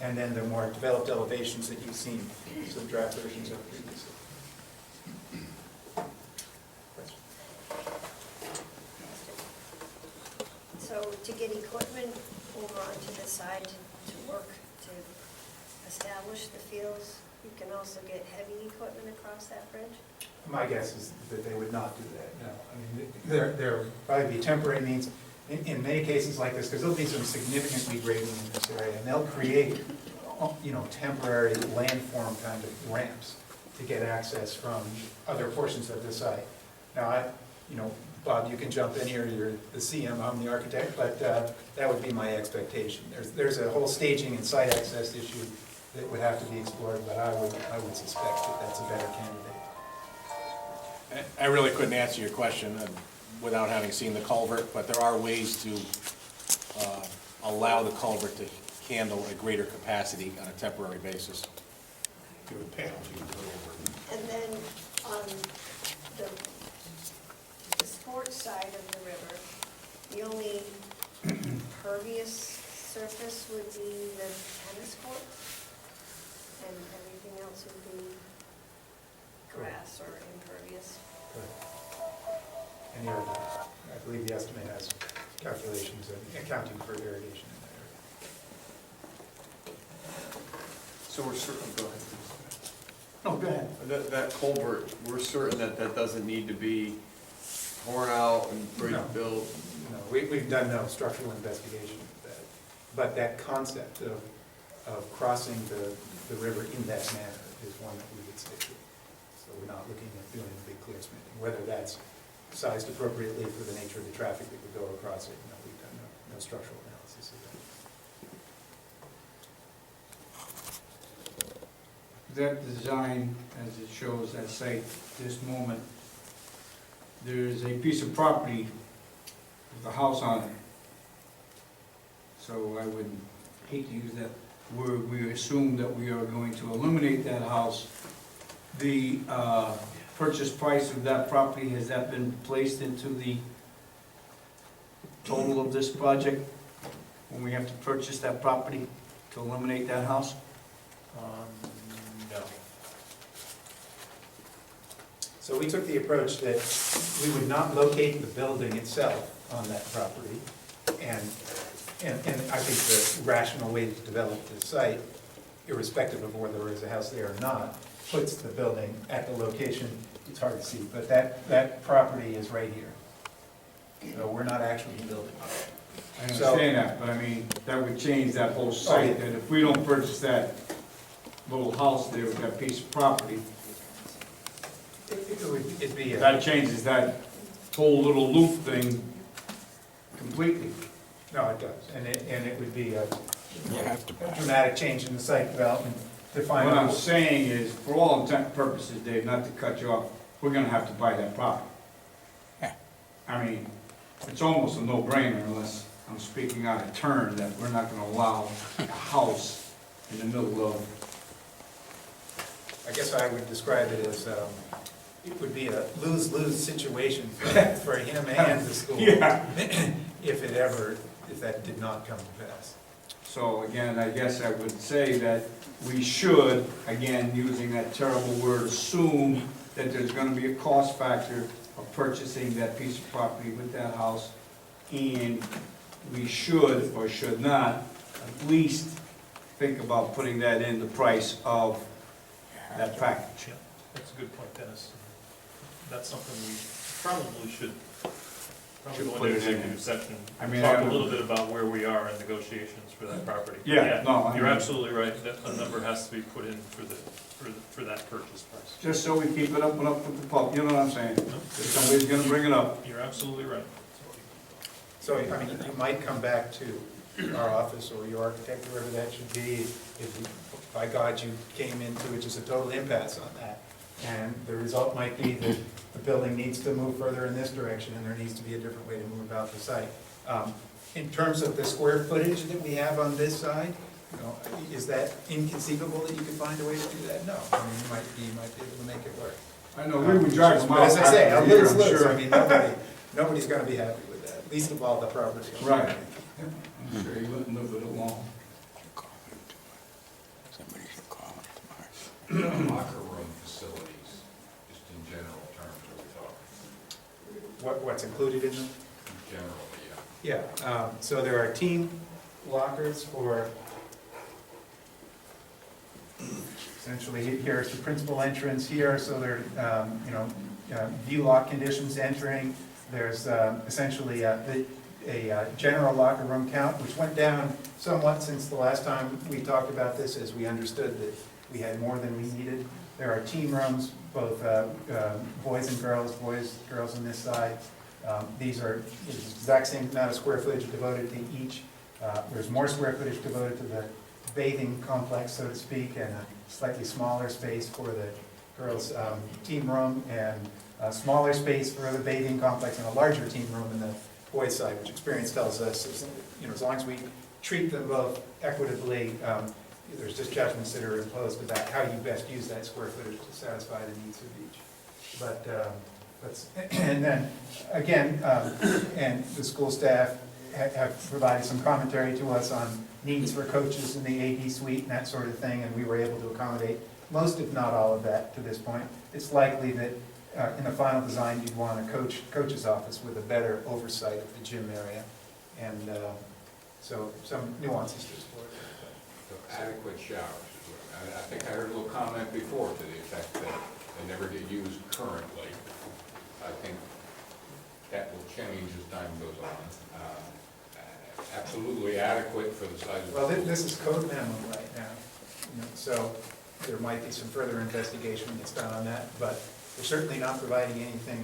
and then the more developed elevations that you've seen, some draft versions of previously. So to get equipment over onto the side to work, to establish the fields, you can also get heavy equipment across that bridge? My guess is that they would not do that, no. I mean, there probably be temporary means, in many cases like this, because there'll be some significant regrading in this area, and they'll create, you know, temporary landform kind of ramps to get access from other portions of the site. Now, you know, Bob, you can jump in here, you're the CM, I'm the architect, but that would be my expectation. There's a whole staging and site access issue that would have to be explored, but I would suspect that that's a better candidate. I really couldn't answer your question without having seen the culvert, but there are ways to allow the culvert to handle a greater capacity on a temporary basis. And then on the sports side of the river, the only pervious surface would be the tennis courts, and everything else would be grass or impervious. And I believe the estimate has calculations and accounting for irrigation in that area. So we're certain, go ahead. Oh, go ahead. That culvert, we're certain that doesn't need to be torn out and bridge No. built? No, we've done no structural investigation of that. But that concept of crossing the river in that manner is one that we would stick to. So we're not looking at doing a big clear smitting, whether that's sized appropriately for the nature of the traffic that would go across it. No, we've done no structural analysis of that. That design, as it shows that site, this moment, there is a piece of property with a house on it. So I would hate to use that word. We assume that we are going to eliminate that house. The purchase price of that property, has that been placed into the total of this project? When we have to purchase that property to eliminate that house? No. So we took the approach that we would not locate the building itself on that property. And I think the rational way to develop the site, irrespective of whether there is a house there or not, puts the building at the location. It's hard to see, but that property is right here. So we're not actually building it. I understand that, but I mean, that would change that whole site, that if we don't purchase that little house there with that piece of property, It'd be that changes that whole little loop thing completely. no, it does, and it would be a dramatic change in the site development to find What I'm out. saying is, for all intent and purposes, Dave, not to cut you off, we're gonna have to buy that property. I mean, it's almost a no-brainer unless I'm speaking out of turn, that we're not gonna allow a house in the middle of I guess I would describe it as, it would be a lose-lose situation for him and the school. Yeah. If that did not come to pass. So again, I guess I would say that we should, again, using that terrible word, assume that there's gonna be a cost factor of purchasing that piece of property with that house. And we should, or should not, at least think about putting that in the price of that package. Yeah, that's a good point, Dennis. That's something we probably should go put into it in. executive session. I mean, Talk I a don't- little bit about where we are in negotiations for that property. Yeah, no, I You're mean- absolutely right, that a number has to be put in for that purchase price. Just so we keep it up and up with the pub, you know what I'm saying? If somebody's gonna bring it up. You're absolutely right. So, I mean, you might come back to our office or your architect, whoever that should be, if you, by God, you came into it just a total impasse on that. And the result might be that the building needs to move further in this direction, and there needs to be a different way to move about the site. In terms of the square footage that we have on this side, you know, is that inconceivable that you could find a way to do that? No, I mean, you might be able to make it work. I know, we would drive them But out. as I say, a after a year, I'm lose-lose, sure. I mean, nobody's gonna be happy with that, least of all the property owner. Right. I'm sure you wouldn't live with it long. Locker room facilities, just in general terms, what we're talking, What's included in them? generally, yeah. Yeah, so there are team lockers for, essentially, here's the principal entrance here, so there, view lock conditions entering. There's essentially a general locker room count, which went down somewhat since the last time we talked about this, as we understood that we had more than we needed. There are team rooms, both boys and girls on this side. These are the exact same amount of square footage devoted to each. There's more square footage devoted to the bathing complex, so to speak, and a slightly smaller space for the girls' team room, and a smaller space for the bathing complex, and a larger team room in the boys' side, which experience tells us, as long as we treat them both equitably, there's just judgments that are imposed about how you best use that square footage to satisfy the needs of each. And then, again, and the school staff have provided some commentary to us on needs for coaches in the AD suite and that sort of thing, and we were able to accommodate most, if not all of that to this point. It's likely that in the final design, you'd want a coach's office with a better oversight of the gym area, and so some nuances to explore. So adequate showers. I think I heard a little comment before to the effect that they never get used currently. I think that will change as time goes on. Absolutely adequate for the size of. Well, this is code minimum right now, so there might be some further investigation that's done on that, but we're certainly not providing anything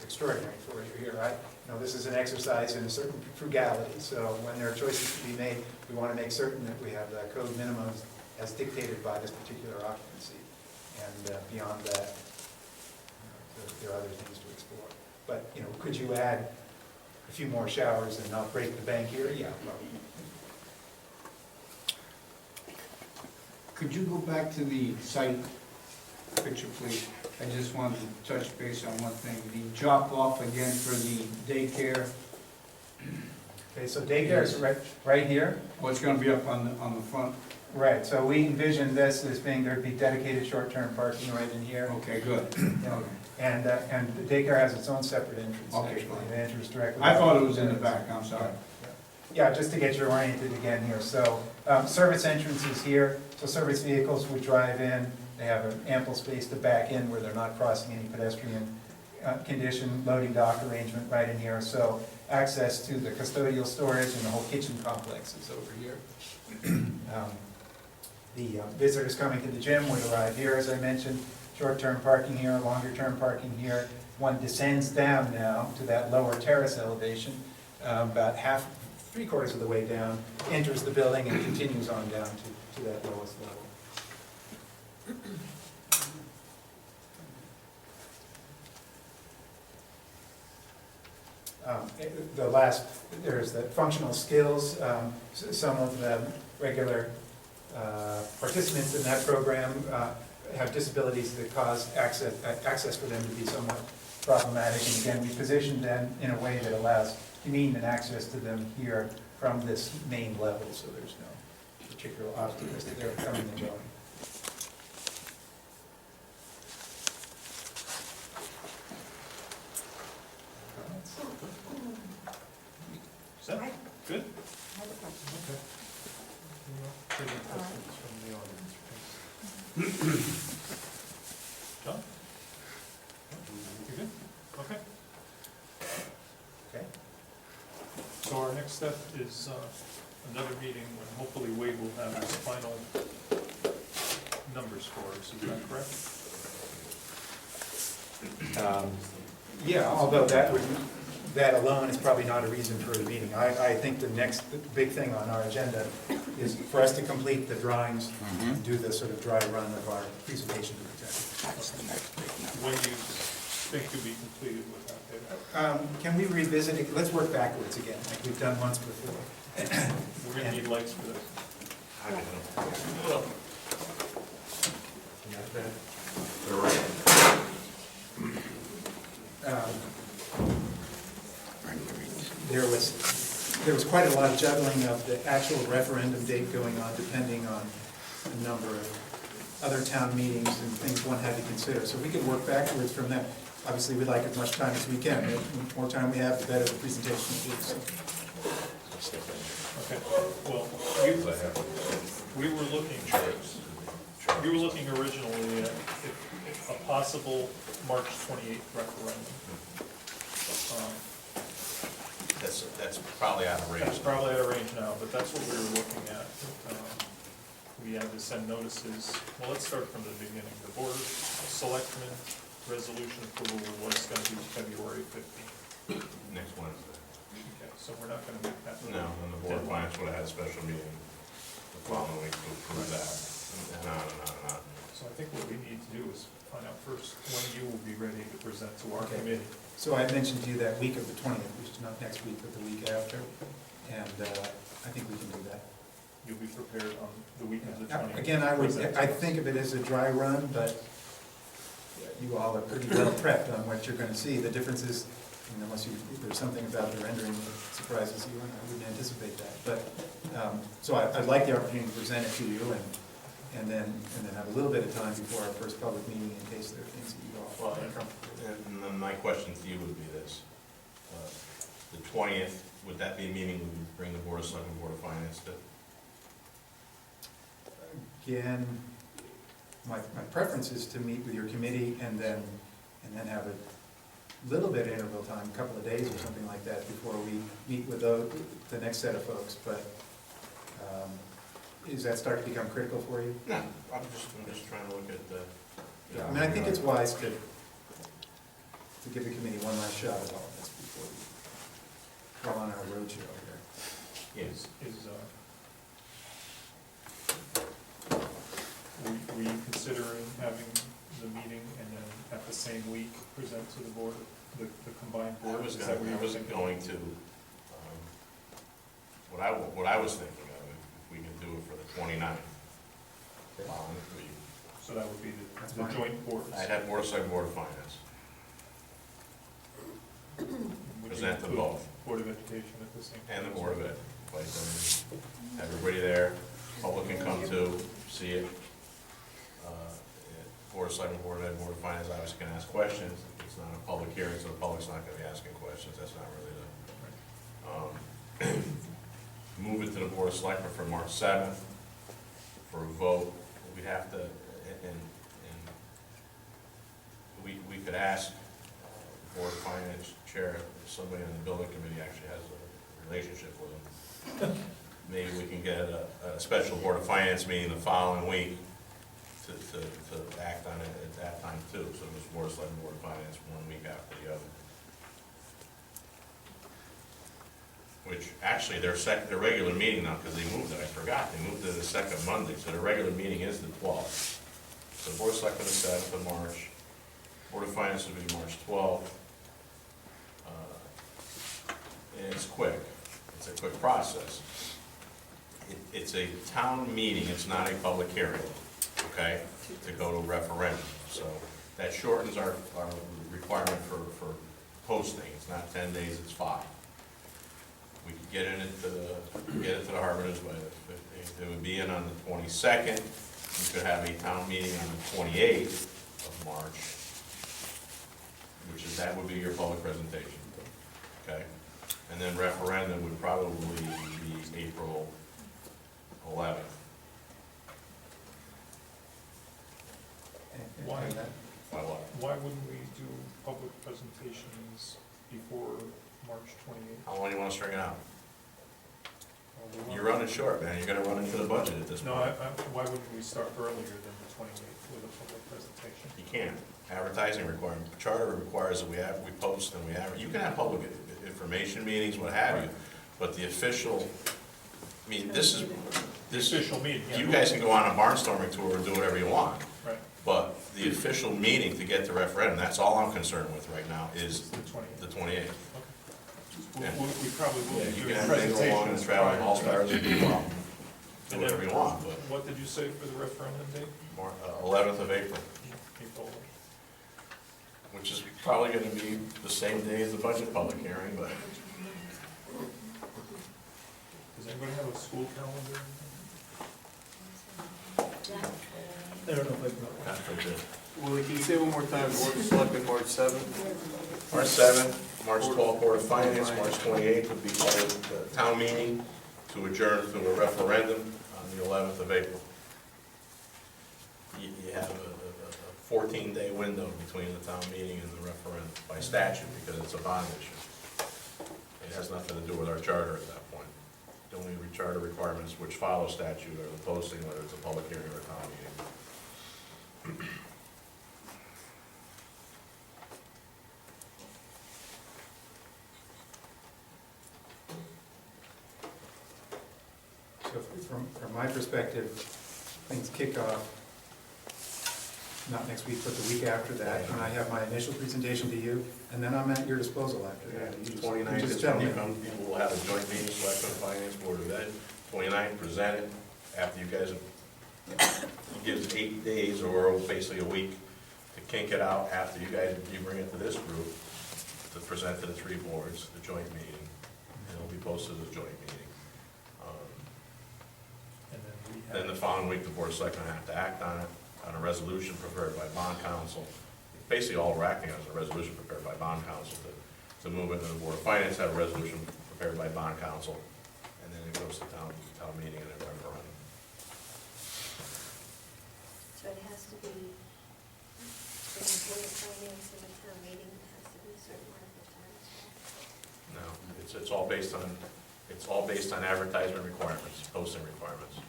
extraordinary for you here, right? This is an exercise in a certain frugality, so when there are choices to be made, we want to make certain that we have the code minimums as dictated by this particular occupancy. And beyond that, there are other things to explore. But, could you add a few more showers and not break the bank here? Yeah, probably. Could you go back to the site picture, please? I just wanted to touch base on one thing. The drop off again for the daycare. Okay, so daycare is right here. What's gonna be up on the front? Right, so we envision this as being, there'd be dedicated short-term parking right in here. Okay, good. Yeah. And the daycare has its own separate entrance, Okay, actually. fine. It enters directly. I thought it was in the back, I'm sorry. Yeah, just to get you oriented again here. So service entrance is here, so service vehicles would drive in. They have an ample space to back in where they're not crossing any pedestrian condition, loading dock arrangement right in here. So access to the custodial storage and the whole kitchen complex is over here. The visitors coming to the gym would arrive here, as I mentioned. Short-term parking here, longer-term parking here. One descends down now to that lower terrace elevation, about three-quarters of the way down, enters the building and continues on down to that lowest level. There's the functional skills. Some of the regular participants in that program have disabilities that cause access for them to be somewhat problematic. And again, we position them in a way that allows convenient access to them here from this main level, so there's no particular obstacles that they're coming and going. Is that I good? I have a question. Okay. Taking questions from the audience. John? You good? Okay. Okay. So our next step is another meeting when hopefully Wade will have his final numbers for us, is that correct? Yeah, although that alone is probably not a reason for the meeting. I think the next big thing on our agenda is for us to complete the drawings, do the sort of dry run of our presentation to the town. When do you think you'll be completed with that, David? Can we revisit it? Let's work backwards again, like we've done once before. We're gonna need lights for this. They're right. There was quite a lot of juggling of the actual referendum date going on, depending on a number of other town meetings and things one had to consider. So we could work backwards from that. Obviously, we'd like as much time as we can. The more time we have, the better the presentation will be. So. Okay, well, we were looking, you were looking originally at a possible March 28th referendum. That's probably out of range. That's probably out of range now, but that's what we were looking at. We had to send notices, well, let's start from the beginning. The Board of Selectmen resolution approval was going to be February 15th. Next Wednesday. Okay, so we're not going to make that. No, and the Board of Finance would have had a special meeting the following week to approve that. And on and on and on. So I think what we need to do is find out first when you will be ready to present to our Okay. committee. So I mentioned to you that week of the 20th, which is not next week, but the week after, and I think we can do that. You'll be prepared on the week of the 20th. Again, I think of it as a dry run, but you all are pretty well prepped on what you're going to see. The difference is, unless there's something about the rendering that surprises you, and I wouldn't anticipate that. But, so I'd like the opportunity to present it to you, and then have a little bit of time before our first public meeting in case there are things that you all Well, are comfortable with. and then my question to you would be this. The 20th, would that be a meeting we would bring the Board of Selectmen, Board of Finance to? Again, my preference is to meet with your committee and then have a little bit of interval time, a couple of days or something like that, before we meet with the next set of folks. But does that start to become critical for you? No, I'm just trying to look at the. I mean, I think it's wise to give the committee one last shot at all of this before we go on our roadshow here. Yes. Were you considering having the meeting and then at the same week present to the board, the combined board? I was Is that what you were thinking? going to, what I was thinking of, if we could do it for the 29th. So that would be That's the fine. joint boards. I'd have Board of Selectmen, Board of Finance. Would you Present them include both. Board of Education at the same time? And the Board of Ed. Like, have everybody there, public can come to, see it. Board of Selectmen, Board of Ed, Board of Finance, obviously can ask questions. It's not a public hearing, so the public's not gonna be asking questions, that's not really the. Move it to the Board of Selectmen for March 7th for a vote. We'd have to, and we could ask the Board of Finance Chair, if somebody on the building committee actually has a relationship with them. Maybe we can get a special Board of Finance meeting the following week to act on it at that time too. So it was Board of Selectmen, Board of Finance, 1 week after the other. Which actually their regular meeting now, because they moved it, I forgot, they moved it to the second Monday, so their regular meeting is the 12th. So Board of Selectmen is 7th of March, Board of Finance will be March 12th. And it's quick, it's a quick process. It's a town meeting, it's not a public hearing. okay, to go to referendum. So that shortens our requirement for posting. It's not 10 days, it's 5. We could get it to the Harbor News by the 15th. It would be in on the 22nd. You could have a town meeting on the 28th of March, that would be your public presentation, okay? And then referendum would probably be April 11th. Why, By what? why wouldn't we do public presentations before March 28th? How long do you want to string it out? Well, we You're want- running short, man. You're gonna run into the budget at this No, point. why wouldn't we start earlier than the 28th with a public presentation? You can't. Advertising requirement, charter requires that we post and we have, you can have public information meetings, what have you, but the official, I mean, this is, Official meeting, yeah. you guys can go on a barnstorming tour and do whatever you want, Right, but the official meeting to get the referendum, that's all I'm concerned with right now, it's is the 28th. the 28th. Okay. We probably will Yeah, be you doing can have things along and presentations travel, prior all to stars, that. do whatever you want, but What did you say for the referendum date? 11th of April, April. which is probably gonna be the same day as the budget public hearing, but Does anybody have a school calendar? I don't know if I can. that's what it is. Willie, can you say one more time, Board of Selectmen, March 7th? March 7th, March 12th, Board of Finance, March 28th would be part of the town meeting to adjourn to a referendum on the 11th of April. You have a 14-day window between the town meeting and the referendum by statute because it's a bond issue. It has nothing to do with our charter at that point. The only charter requirements which follow statute are the posting, whether it's a public hearing or a town meeting. So from my perspective, things kick off, not next week, but the week after that, and I have my initial presentation to you, and then I'm at your disposal after that. You just- 29th you just is tell when me. you come, you will have a joint meeting, Selectmen, Finance, Board of Ed. 29th, present it, after you guys, it gives 8 days or basically a week to kink it out after you guys, you bring it to this group to present to the 3 boards, the joint meeting, and it'll be posted as a joint meeting. And then we Then the have, following week, the Board of Selectmen have to act on it, on a resolution prepared by bond counsel. Basically, all we're acting on is a resolution prepared by bond counsel to move it to the Board of Finance, have a resolution prepared by bond counsel, and then it goes to town meeting and a referendum. So it has to be, in the Board of Finance and the town meeting, it has to be a certain amount of time as well. No, it's all based on advertisement requirements, posting requirements.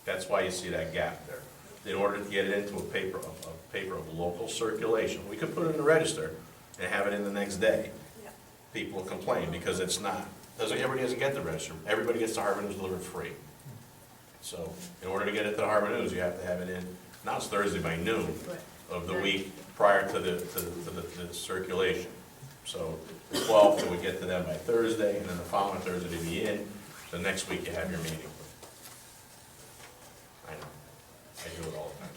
That's why you see that gap there. In order to get it into a paper of local circulation, we could put it in the register and have it in the next day. Yeah. People complain because it's not, everybody doesn't get the register. Everybody gets the Harbor News delivered free. So in order to get it to the Harbor News, you have to have it in, now it's Thursday by noon of the week prior to the circulation. So the 12th, it would get to them by Thursday, and then the following Thursday to be in. The next week, you have your meeting. I know, I do it all the time.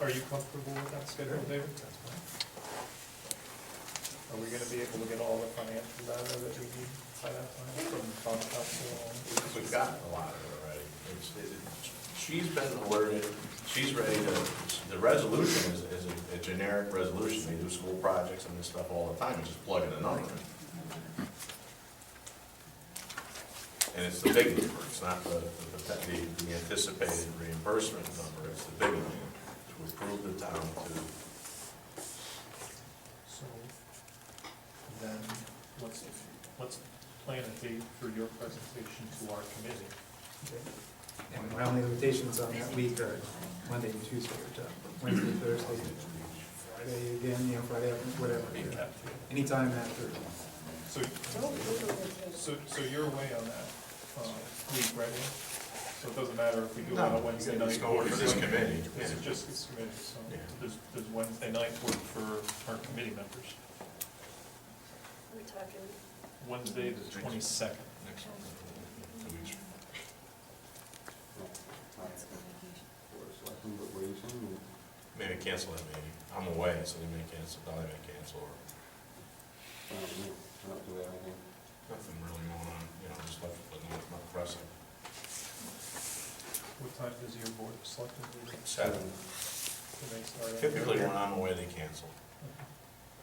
are you comfortable with that schedule, David? Are we gonna be able to get all the financial data that we need by that time from bond counsel? We've gotten a lot of it already. She's been alerted, she's ready to, the resolution is a generic resolution. They do school projects and this stuff all the time, and just plug in a number. And it's the big number, it's not the anticipated reimbursement number, it's the big number to approve the town to. So then, let's plan a date for your presentation to our committee. And my only limitations on that week are Monday and Tuesday are tough. Wednesday, Thursday, Friday again, Friday afternoon, whatever. Yeah. Anytime after. So, so you're away on that week, right? So it doesn't matter if we do it on a Wednesday night. It's going for this committee. This is just this committee, so Yeah. does Wednesday night work for our committee members? We're talking, Wednesday, the 22nd. Excellent. 2 weeks. Maybe cancel that meeting. I'm away, so they may cancel, Dolly may cancel, or nothing really going on, just stuff, but not pressing. What time does your board of selectmen meeting? 7. Do they start at- Typically, when I'm away, they cancel.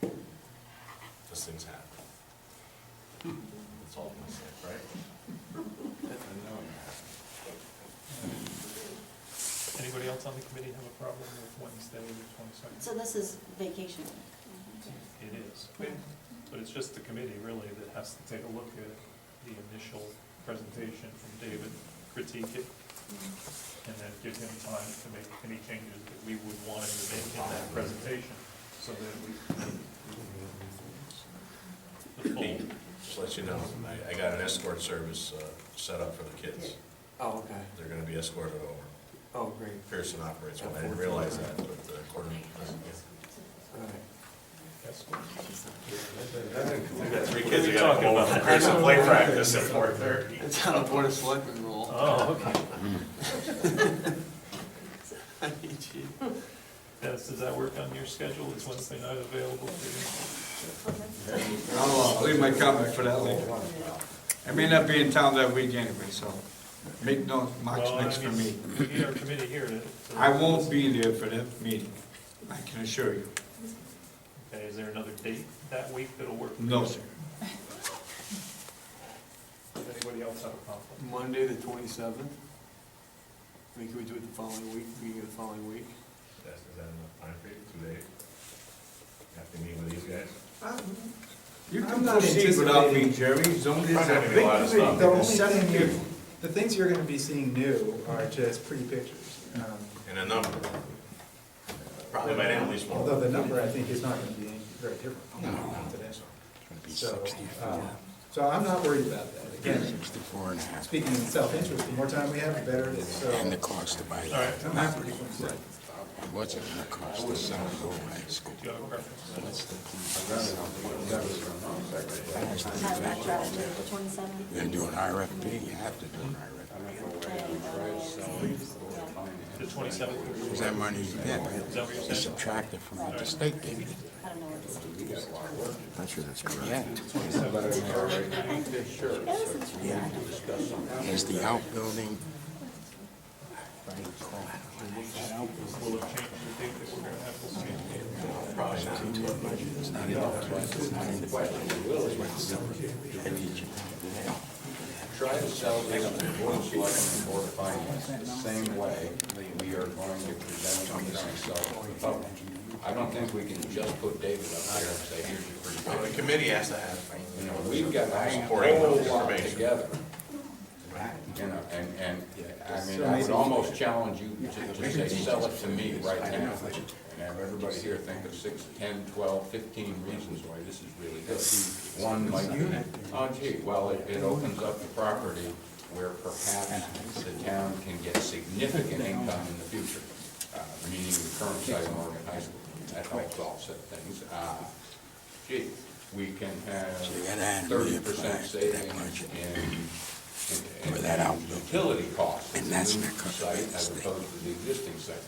Those things happen. That's all I'm gonna say, right? Anybody else on the committee have a problem with Wednesday, the 22nd? So this is vacation. It is, but it's just the committee really that has to take a look at the initial presentation from David, critique it, and then give him time to make any changes that we would want him to make in that presentation, so that we. The full, Just let you know, I got an escort service set up for the kids. Oh, okay. They're gonna be escorted over. Oh, great. Pearson operates one. I didn't realize that, but according to All right. yes. I got 3 kids that gotta come over from Pearson play practice at 4:30. It's on the Board of Selectmen rule. Oh, okay. I need you. Dennis, does that work on your schedule? Is Wednesday night available for I'll leave my comment for that later. I may not be in town that week anyway, so make no you? much Well, I mix for mean, me. We need our committee here to. I won't be there for that meeting, I can assure you. Okay, is there another date that week that'll work? for No, you? sir. Does anybody else have a conflict? Monday, the 27th. I mean, can we do it the following week, beginning of the following week? Is that enough time for you, 2 days? Have to meet with these guys? You I'm can not proceed without me, anticipating- Jerry, zone is Probably a not gonna be big a lot of committee. stuff. The only Seven thing, people. the things you're gonna be seeing new are just pretty pictures. And a number. Probably might have at least Although one. the number, I think, is not gonna be any very different from today. So I'm not worried about that. Again, 64 and a half. speaking in self-interest, the more time we have, the better it is. So And the cost to buy All that. right, I'm happy with what you said. What's it gonna cost to sell it over high school? do you have a preference? Have that trial to the 27th. You're gonna do an RFP, you have to do an RFP. The 27th? Because that money you get, Is that what you're you saying? subtract it from what the state gave you. I don't know what this is. Not sure that's correct. There's the outbuilding. Will it change the date that we're gonna have this meeting? Probably not. It's not in the budget. It's not in the budget. Try to sell this to the Board of Selectmen and Board of Finance the same way we are going to present it to the public. I don't think we can just put David up there and say, here's your free Well, the picture. committee has to have. We've got a Supporting whole those lot information. together. I mean, I would almost challenge you to say, sell it to me right now. And have everybody here think of 6, 10, 12, 15 reasons why this is really good. One might be, oh gee, well, it opens up the property where perhaps the town can get significant income in the future, meaning the current site of Morgan High School. That helps offset things. Gee, we can have So you gotta add 30% savings For that outbuilding. utility costs. And that's in the not new covered by site the as state. opposed to the existing site.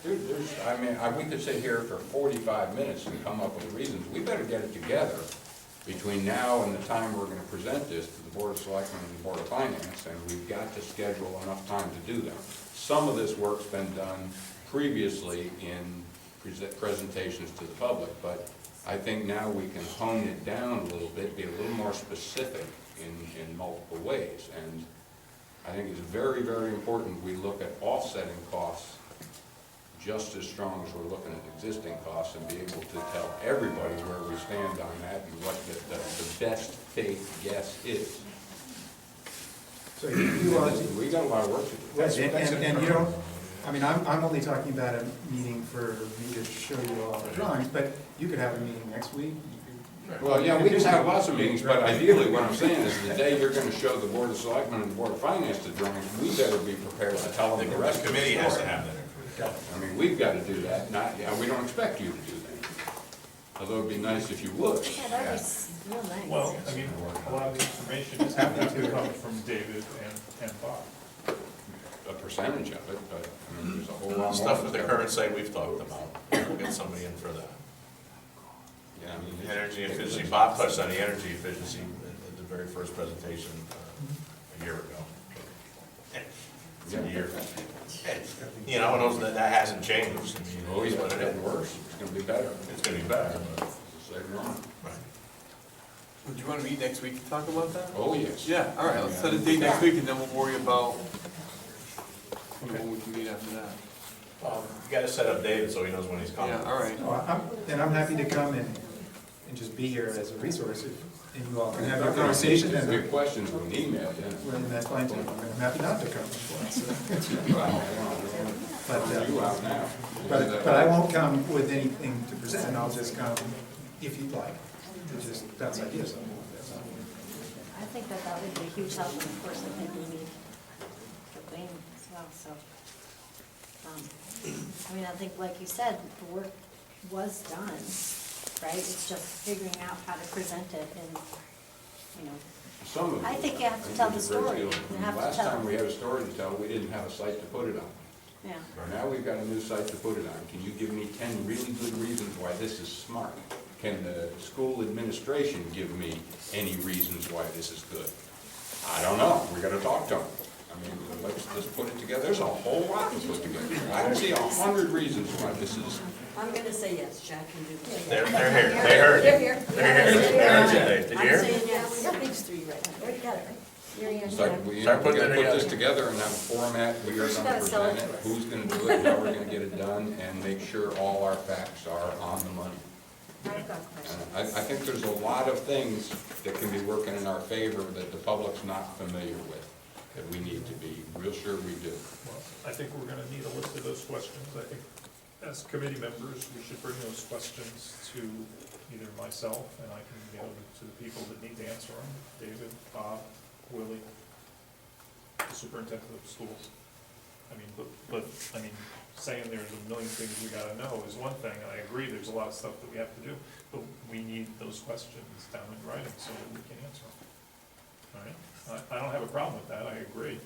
I mean, we could sit here for 45 minutes and come up with reasons. We better get it together between now and the time we're gonna present this to the Board of Selectmen and the Board of Finance, and we've got to schedule enough time to do that. Some of this work's been done previously in presentations to the public, but I think now we can hone it down a little bit, be a little more specific in multiple ways. And I think it's very, very important we look at offsetting costs just as strong as we're looking at existing costs, and be able to tell everybody where we stand on that and what the best faith guess is. So you, We got a lot of work to do. and you don't, I mean, I'm only talking about a meeting for me to show you all the drawings, but you could have a meeting next week. Well, yeah, we can have lots of meetings, but ideally what I'm saying is the day you're gonna show the Board of Selectmen and the Board of Finance the drawings, we better be prepared to tell them the rest of the committee has to story. have that information. I mean, we've got to do that, not, we don't expect you to do that. Although it'd be nice if you would. Yeah, that'd be real nice. Well, I mean, a lot of the information is having to come from David and Bob. A percentage of it, but, I mean, there's a whole lot more. Stuff with the current site we've talked about, we'll get somebody in for that. Yeah, I mean, Energy efficiency, Bob touched on the energy efficiency at the very first presentation a year ago. It's a year. You know, and that hasn't changed. I mean, Oh, yeah, but it getting worse, it's gonna be better. It's gonna be better, but. Say wrong. Right. Would you want to meet next week to talk about that? Oh, yes. Yeah, all right, let's set a date next week, and then we'll worry about when we can meet after that. You gotta set up David so he knows when he's coming. Yeah, all right. And I'm happy to come and just be here as a resource, and you all can have your conversation, If you and have questions, we can email you. well, that's fine too. I'm happy not to come. But, You out now. but I won't come with anything to present, I'll just come if you'd like, to just bounce ideas. I think that would be a huge help, and of course, I think we need Gilbane as well, so. I mean, I think, like you said, the work was done, right? It's just figuring out how to present it and, you know, Some of it. I think you have to tell the it's a great story. deal. You have to Last tell. time we had a story to tell, we didn't have a site to put it on. yeah. Now we've got a new site to put it on. Can you give me 10 really good reasons why this is smart? Can the school administration give me any reasons why this is good? I don't know. We gotta talk to them. I mean, let's put it together. There's a whole lot to put together. I can see 100 reasons why this is. I'm gonna say yes, Jack can do this. They're here, they heard They're it. here. They're here. They heard you. Did you I'm hear? saying yes. We got these three right now. Already got it, right? Mary Ann, It's like, Jack. we Start putting gotta it put this together. together and have a format, we are First you gonna gotta sell it present to it, us. who's gonna do it, how we're gonna get it done, and make sure all our facts are on the money. I've got questions. I think there's a lot of things that can be working in our favor that the public's not familiar with, that we need to be real sure we do. Well, I think we're gonna need a list of those questions. I think as committee members, we should bring those questions to either myself, and I can get over to the people that need to answer them, David, Bob, Willie, the superintendent of schools. I mean, but, I mean, saying there's a million things we gotta know is one thing, and I agree, there's a lot of stuff that we have to do, but we need those questions down in writing so that we can answer them. All right? I don't have a problem with that, I agree,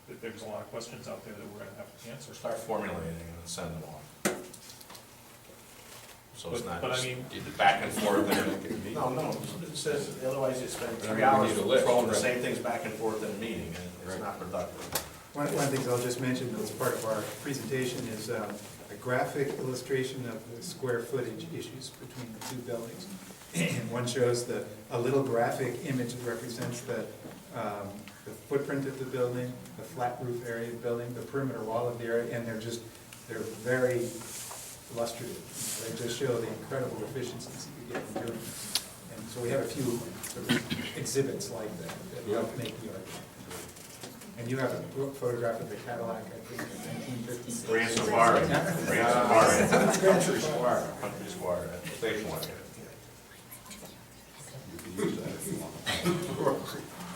that there's a lot of questions out there that we're gonna have to answer. Start formulating and send them off. So it's not But I just mean, back and forth. No, it says, otherwise you spend But I 3 mean, we hours need a list, throwing the right? same things back and forth in a meeting, and it's Right. not productive. One of the things I'll just mention as part of our presentation is a graphic illustration of the square footage issues between the two buildings. And one shows a little graphic image that represents the footprint of the building, the flat roof area of the building, the perimeter wall of the area, and they're very illustrative. They just show the incredible efficiencies that you get from doing this. And so we have a few sort of exhibits like that help make the argument. And you have a photograph of the Cadillac, I think, in 1956. Grand Safari. Grand Safari. Country Square. Country Square, station wagon. You can use that if you want.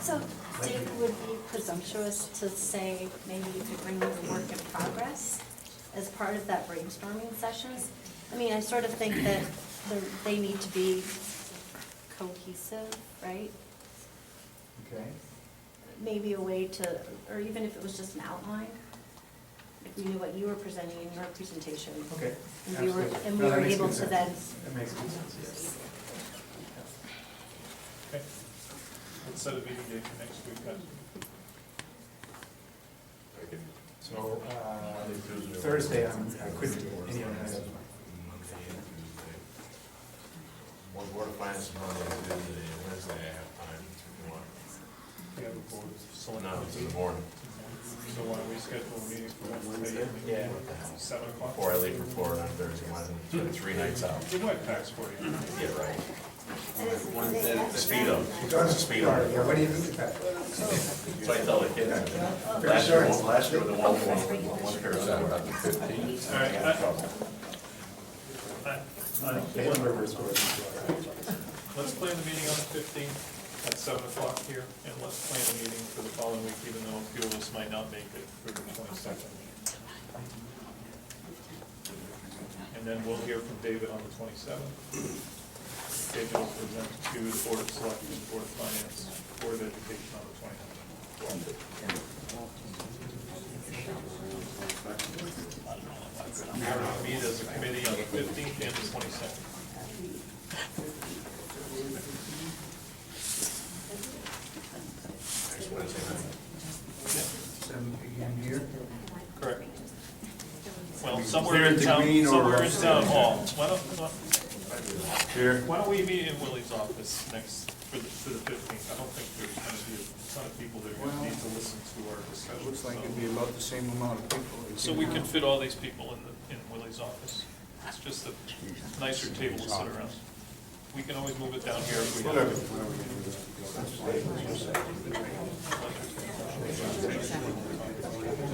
So, Dave, would it be presumptuous to say maybe you could bring in the work in progress as part of that brainstorming sessions? I mean, I sort of think that they need to be cohesive, right? Okay. Maybe a way to, or even if it was just an outline, if we knew what you were presenting in your presentation. Okay. And we were, Absolutely. and No, we that were makes able good to sense. then, That makes good sense, yes. okay, let's set a meeting date for next week, guys. So, Thursday, I couldn't do any of that. One Board of Finance is Monday, Tuesday, Wednesday, I have time if you want. We have a board, so No, it's in the morning. so why don't we schedule a meeting for Wednesday? Yeah. 7 o'clock? Before I leave for Florida on Thursday, Wednesday, spend 3 nights out. Good work, tax for you. Yeah, right. Wednesday. Speedo. Speedo. Yeah, what do you think about? So I tell the kids, Pretty last sure. year with the one pair of Is that underwear. about the 15th? All right, They don't remember scores. let's plan the meeting on the 15th at 7 o'clock here, and let's plan a meeting for the following week, even though a few of us might not make it for the 22nd. And then we'll hear from David on the 27th. scheduled to present to the Board of Selectmen, Board of Finance, Board of Education on the 29th. We are to meet as a committee on the 15th and the 22nd. Next Wednesday night. 7 p.m. here. Correct. Well, There somewhere at in the town, Green or somewhere in upstairs? town hall. Here. Why don't we meet in Willie's office next, for the 15th? I don't think there's gonna be a ton of people that are gonna need to listen to our discussion. Looks like it'd be about the same amount of people. So we can fit all these people in Willie's office. It's just a nicer table to sit around. We can always move it down here if we have to. I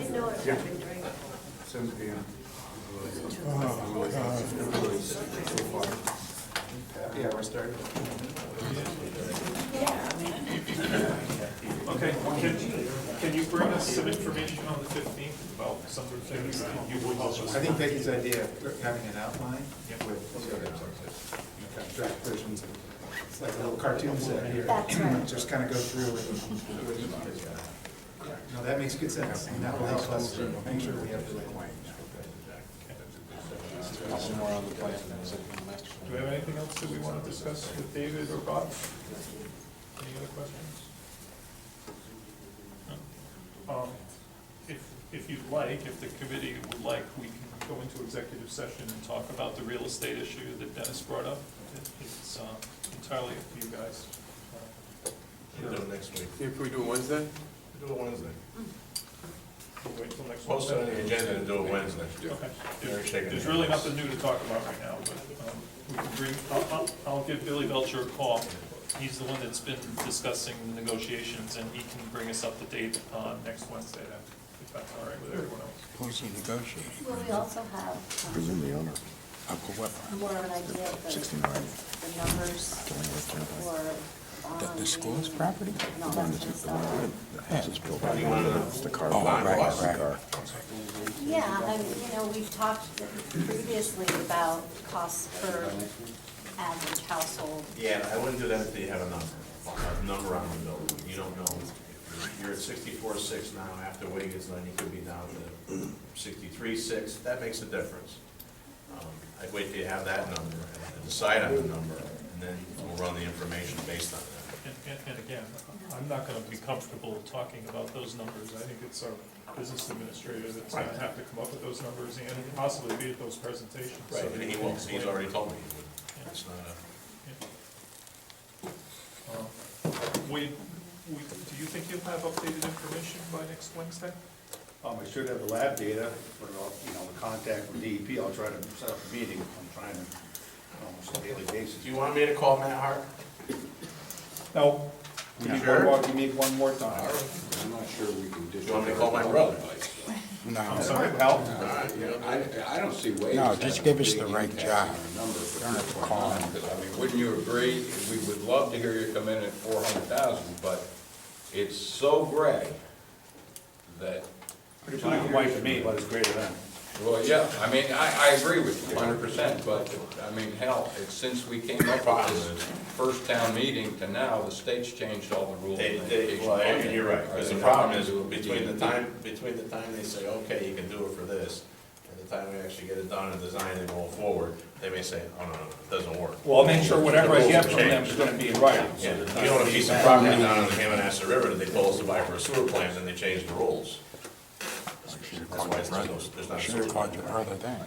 didn't know it happened during. 7 p.m. Yeah, we're starting. Okay, can you bring us some information on the 15th about some of the things that you would help us? I think Becky's idea of having an outline Yeah. with draft versions, it's like a little cartoon set here. That's right. Just kind of go through it. No, that makes good sense, and that will help us to make sure we have the right way. Do we have anything else that we want to discuss with David or Bob? Any other questions? No? If you'd like, if the committee would like, we can go into executive session and talk about the real estate issue that Dennis brought up. It's entirely up to you guys. We'll do it next week. Can we do it Wednesday? Do it Wednesday. We'll wait till next Post it on Wednesday. the agenda and do it Wednesday. Okay. They're shaking There's their really heads. nothing new to talk about right now, but we can bring, I'll give Billy Belcher a call. He's the one that's been discussing the negotiations, and he can bring us up to date next Wednesday, then, if that's all right with everyone else. Who's he negotiating? Will we also have Presume the owner. Uncle what? more of an idea of the 69. numbers for The school's property? No, that's just, The car. Oh, right. Yeah, we've talked previously about costs per average household. Yeah, I wouldn't do that until you have a number on the building. You don't know. If you're at 64.6 now, after Wiggins, then you could be down to 63.6. That makes a difference. I'd wait till you have that number and decide on the number, and then we'll run the information based on that. And again, I'm not gonna be comfortable talking about those numbers. I think it's our business administrator that's gonna have to come up with those numbers and possibly be at those presentations. so Right, that and he he can won't, he's explain. already told me he would. It's not a, Wade, do you think you'll have updated information by next Wednesday? I should have the lab data for, the contact with DEP. I'll try to set up a meeting. I'm trying to, almost on a daily basis. do you want me to call Matt Hart? No. You sure? You need one more time. I'm not sure we can Do you want me to call my brother? No, That might help. I don't see ways. No, just give us the right job. Don't have to call him, because, wouldn't you agree, we would love to hear you come in at 400,000, but it's so gray that, It's not quite for me, but it's greater than. well, yeah, I agree with you 100%, but, hell, it's since we came up with this first town meeting to now, the state's changed all the rules. And you're right, because the problem is, between the time they say, okay, you can do it for this, and the time we actually get it done and design and go forward, they may say, oh, no, it doesn't work. Well, I'll make sure whatever I get from them is gonna be in writing. Yeah, you own a piece of property down on the Hammonasset River that they told us to buy for a sewer plant, and they changed the rules. That's why there's not a Should sewer have called plant. your brother then.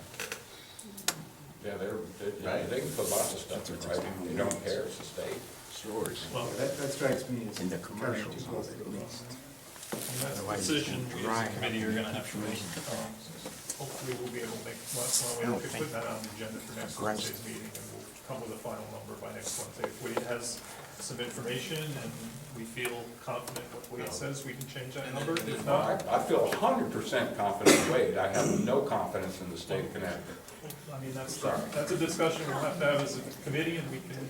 Yeah, they can put lots of stuff in writing, they don't care, it's the state. Well, That strikes me as In the carrying commercial too zone close. at least. that's a decision we as a committee are gonna have to make. Hopefully we'll be able to make, we can put that on the agenda for next Wednesday's meeting, and we'll come with a final number by next Wednesday. If Wade has some information and we feel confident what Wade says, we can change that number. If not, I feel 100% confident in Wade, I have no confidence in the state of Connecticut. that's a discussion we'll have to have as a committee, and we can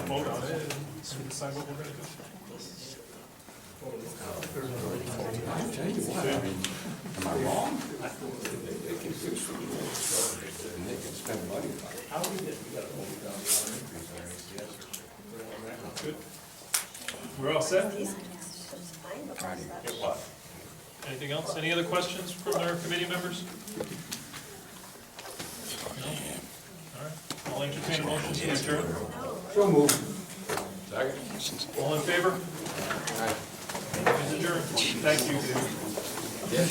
vote on it and decide what we're gonna do. Am I wrong? They can spend money on it. Good. We're all set? Fine. Get what? Anything else? Any other questions from our committee members? No? All right, I'll entertain a motion to adjourn. So moved. Second? All in favor? Aye. Meeting is adjourned. Thank you. Yes.